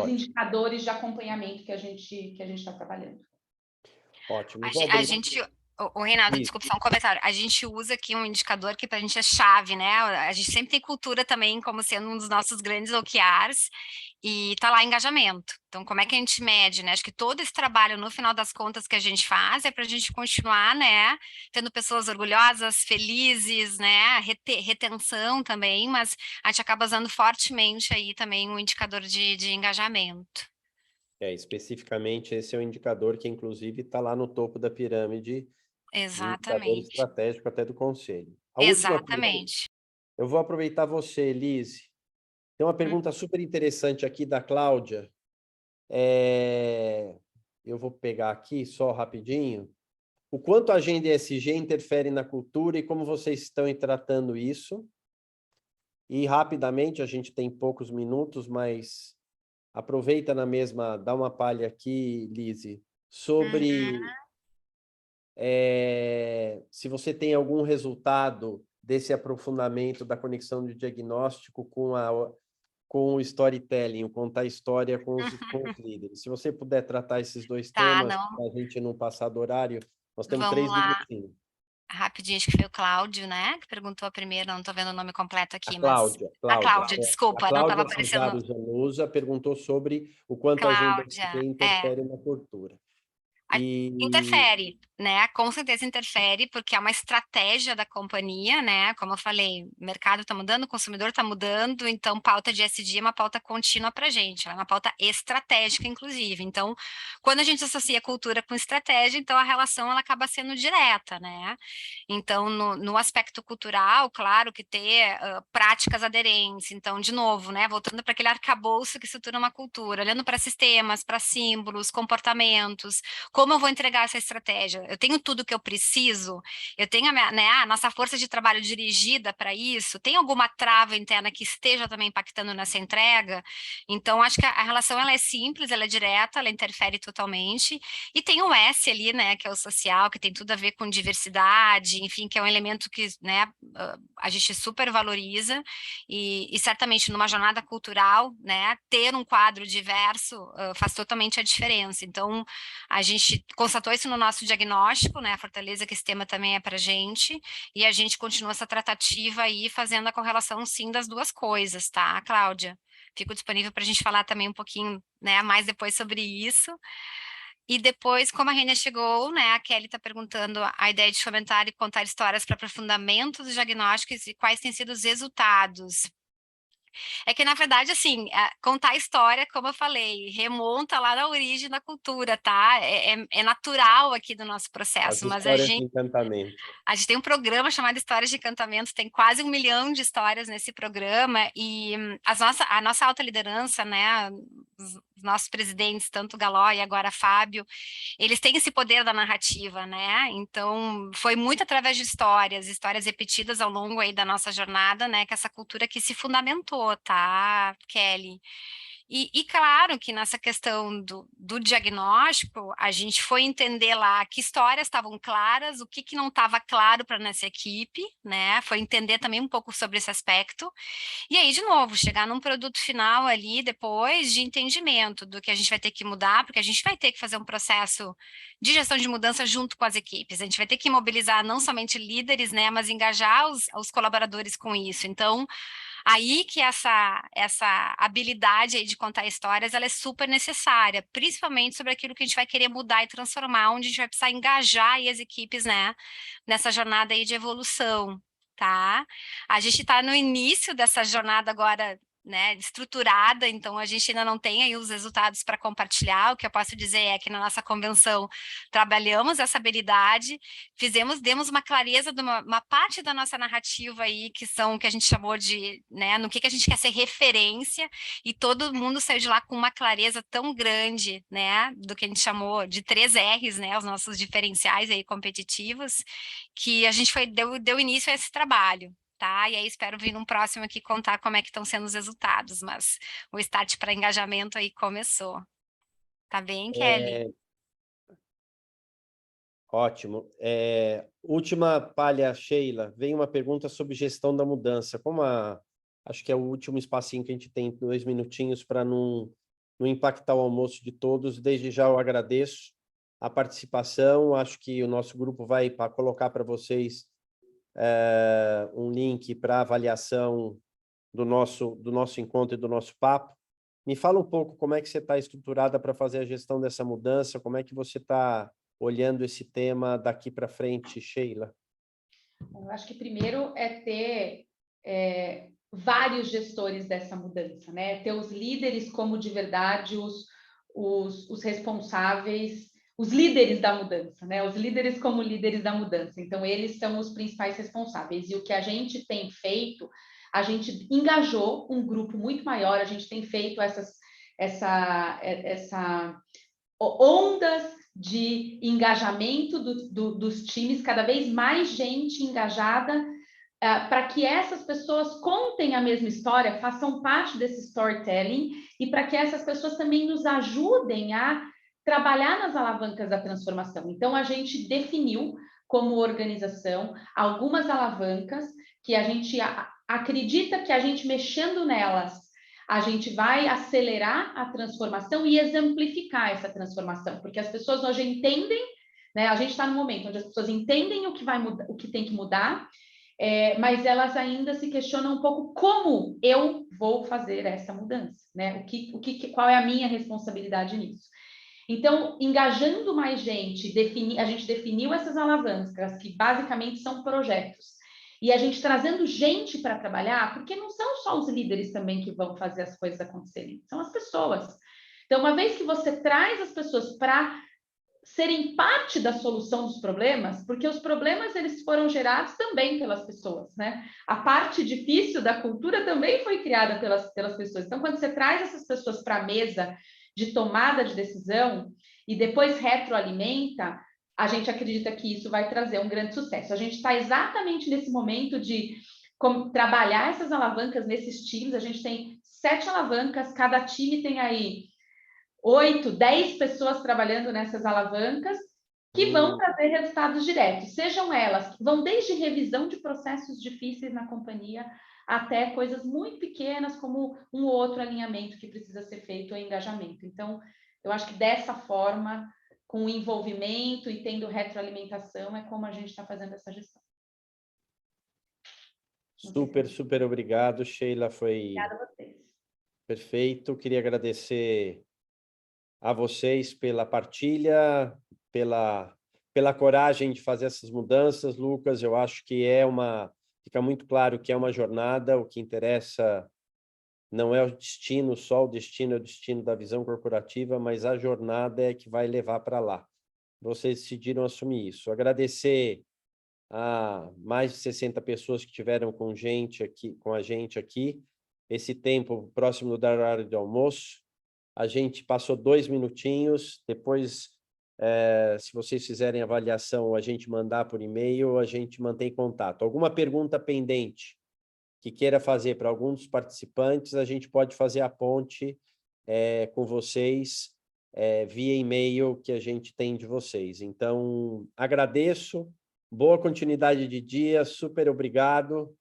indicadores de acompanhamento que a gente está trabalhando. Ótimo. A gente, o Reinaldo, desculpa, só um comentário. A gente usa aqui um indicador que para a gente é chave, né? A gente sempre tem cultura também como sendo um dos nossos grandes OKRs e tá lá engajamento. Então, como é que a gente mede, né? Acho que todo esse trabalho, no final das contas, que a gente faz é para a gente continuar, né? Tendo pessoas orgulhosas, felizes, né? Retenção também, mas a gente acaba usando fortemente aí também um indicador de engajamento. Especificamente, esse é o indicador que, inclusive, está lá no topo da pirâmide. Indicador estratégico até do conselho. Exatamente. Eu vou aproveitar você, Elise. Tem uma pergunta super interessante aqui da Cláudia. Eu vou pegar aqui só rapidinho. O quanto a agenda ESG interfere na cultura e como vocês estão tratando isso? E rapidamente, a gente tem poucos minutos, mas aproveita na mesma, dá uma palha aqui, Lise, sobre se você tem algum resultado desse aprofundamento da conexão de diagnóstico com o storytelling, contar a história com os líderes. Se você puder tratar esses dois temas, para a gente não passar do horário, nós temos 3 minutinhos. Rapidinho, acho que foi o Cláudio, né? Que perguntou a primeira, não estou vendo o nome completo aqui, A Cláudia, desculpa, não estava aparecendo. A Cláudia Zanusa perguntou sobre o quanto a agenda interfere na cultura. Interfere, né? Com certeza interfere, porque é uma estratégia da companhia, né? Como eu falei, o mercado está mudando, o consumidor está mudando, então pauta de ESG é uma pauta contínua para a gente, é uma pauta estratégica, inclusive. Então, quando a gente associa cultura com estratégia, então a relação ela acaba sendo direta, né? Então, no aspecto cultural, claro que ter práticas aderentes. Então, de novo, né? Voltando para aquele arcabouço que estrutura uma cultura, olhando para sistemas, para símbolos, comportamentos. Como eu vou entregar essa estratégia? Eu tenho tudo que eu preciso? Eu tenho a nossa força de trabalho dirigida para isso? Tem alguma trava interna que esteja também impactando nessa entrega? Então, acho que a relação ela é simples, ela é direta, ela interfere totalmente. E tem o S ali, né, que é o social, que tem tudo a ver com diversidade, enfim, que é um elemento que, né, a gente super valoriza. E certamente numa jornada cultural, né, ter um quadro diverso faz totalmente a diferença. Então, a gente constatou isso no nosso diagnóstico, né? A fortaleza que esse tema também é para a gente, e a gente continua essa tratativa aí, fazendo a correlação, sim, das duas coisas, tá, Cláudia? Fico disponível para a gente falar também um pouquinho, né, mais depois sobre isso. E depois, como a Rênia chegou, né, a Kelly está perguntando a ideia de fomentar e contar histórias para aprofundamento dos diagnósticos e quais têm sido os resultados. É que, na verdade, assim, contar a história, como eu falei, remonta lá na origem da cultura, tá? É natural aqui do nosso processo, mas a gente tem um programa chamado Histórias de Encantamento, tem quase 1 milhão de histórias nesse programa, e a nossa alta liderança, né, os nossos presidentes, tanto Galó e agora Fábio, eles têm esse poder da narrativa, né? Então, foi muito através de histórias repetidas ao longo aí da nossa jornada, né? Que essa cultura que se fundamentou, tá, Kelly? E claro que nessa questão do diagnóstico, a gente foi entender lá que histórias estavam claras, o que não estava claro para nossa equipe, né? Foi entender também um pouco sobre esse aspecto. E aí, de novo, chegar num produto final ali depois de entendimento do que a gente vai ter que mudar, porque a gente vai ter que fazer um processo de gestão de mudança junto com as equipes. A gente vai ter que mobilizar não somente líderes, né, mas engajar os colaboradores com isso. Então, aí que essa habilidade aí de contar histórias, ela é super necessária, principalmente sobre aquilo que a gente vai querer mudar e transformar, onde a gente vai precisar engajar aí as equipes, né, nessa jornada aí de evolução, tá? A gente está no início dessa jornada agora né, estruturada, então a gente ainda não tem aí os resultados para compartilhar. O que eu posso dizer é que na nossa convenção trabalhamos essa habilidade, demos uma clareza de uma parte da nossa narrativa aí, que a gente chamou de, né, no que a gente quer ser referência, e todo mundo saiu de lá com uma clareza tão grande, né, do que a gente chamou de 3 R's, né, os nossos diferenciais aí competitivos, que a gente deu início a esse trabalho. Tá? E aí espero vir num próximo aqui contar como é que estão sendo os resultados, mas o start para engajamento aí começou. Tá bem, Kelly? Ótimo. Última palha, Sheila. Vem uma pergunta sobre gestão da mudança. Acho que é o último espacinho que a gente tem, 2 minutinhos, para não impactar o almoço de todos. Desde já eu agradeço a participação. Acho que o nosso grupo vai colocar para vocês um link para avaliação do nosso encontro e do nosso papo. Me fala um pouco como é que você está estruturada para fazer a gestão dessa mudança, como é que você está olhando esse tema daqui para frente, Sheila? Eu acho que primeiro é ter vários gestores dessa mudança, né? Ter os líderes como de verdade os responsáveis, os líderes da mudança, né? Os líderes como líderes da mudança. Então, eles são os principais responsáveis. E o que a gente tem feito, a gente engajou um grupo muito maior, a gente tem feito essa ondas de engajamento dos times, cada vez mais gente engajada, para que essas pessoas contem a mesma história, façam parte desse storytelling, e para que essas pessoas também nos ajudem a trabalhar nas alavancas da transformação. Então, a gente definiu como organização algumas alavancas que a gente acredita que a gente mexendo nelas, a gente vai acelerar a transformação e exemplificar essa transformação, porque as pessoas hoje entendem, né? A gente está no momento onde as pessoas entendem o que vai mudar, o que tem que mudar, mas elas ainda se questionam um pouco como eu vou fazer essa mudança, né? Qual é a minha responsabilidade nisso? Então, engajando mais gente, a gente definiu essas alavancas, que basicamente são projetos, e a gente trazendo gente para trabalhar, porque não são só os líderes também que vão fazer as coisas acontecerem, são as pessoas. Então, uma vez que você traz as pessoas para serem parte da solução dos problemas, porque os problemas eles foram gerados também pelas pessoas, né? A parte difícil da cultura também foi criada pelas pessoas. Então, quando você traz essas pessoas para a mesa de tomada de decisão e depois retroalimenta, a gente acredita que isso vai trazer um grande sucesso. A gente está exatamente nesse momento de trabalhar essas alavancas nesses times. A gente tem 7 alavancas, cada time tem aí 8, 10 pessoas trabalhando nessas alavancas que vão trazer resultados diretos, sejam elas, vão desde revisão de processos difíceis na companhia até coisas muito pequenas, como um ou outro alinhamento que precisa ser feito ou engajamento. Então, eu acho que dessa forma, com envolvimento e tendo retroalimentação, é como a gente está fazendo essa gestão. Super obrigado, Sheila. Obrigada a vocês. Perfeito. Queria agradecer a vocês pela partilha, pela coragem de fazer essas mudanças, Lucas. Eu acho que fica muito claro que é uma jornada. O que interessa não é o destino, só o destino é o destino da visão corporativa, mas a jornada é que vai levar para lá. Vocês decidiram assumir isso. Agradecer a mais de 60 pessoas que tiveram com a gente aqui. Esse tempo próximo do horário do almoço. A gente passou 2 minutinhos. Depois, se vocês fizerem avaliação, a gente mandar por e-mail, a gente mantém contato. Alguma pergunta pendente que queira fazer para algum dos participantes, a gente pode fazer a ponte com vocês via e-mail que a gente tem de vocês. Então, agradeço. Boa continuidade de dia, super obrigado.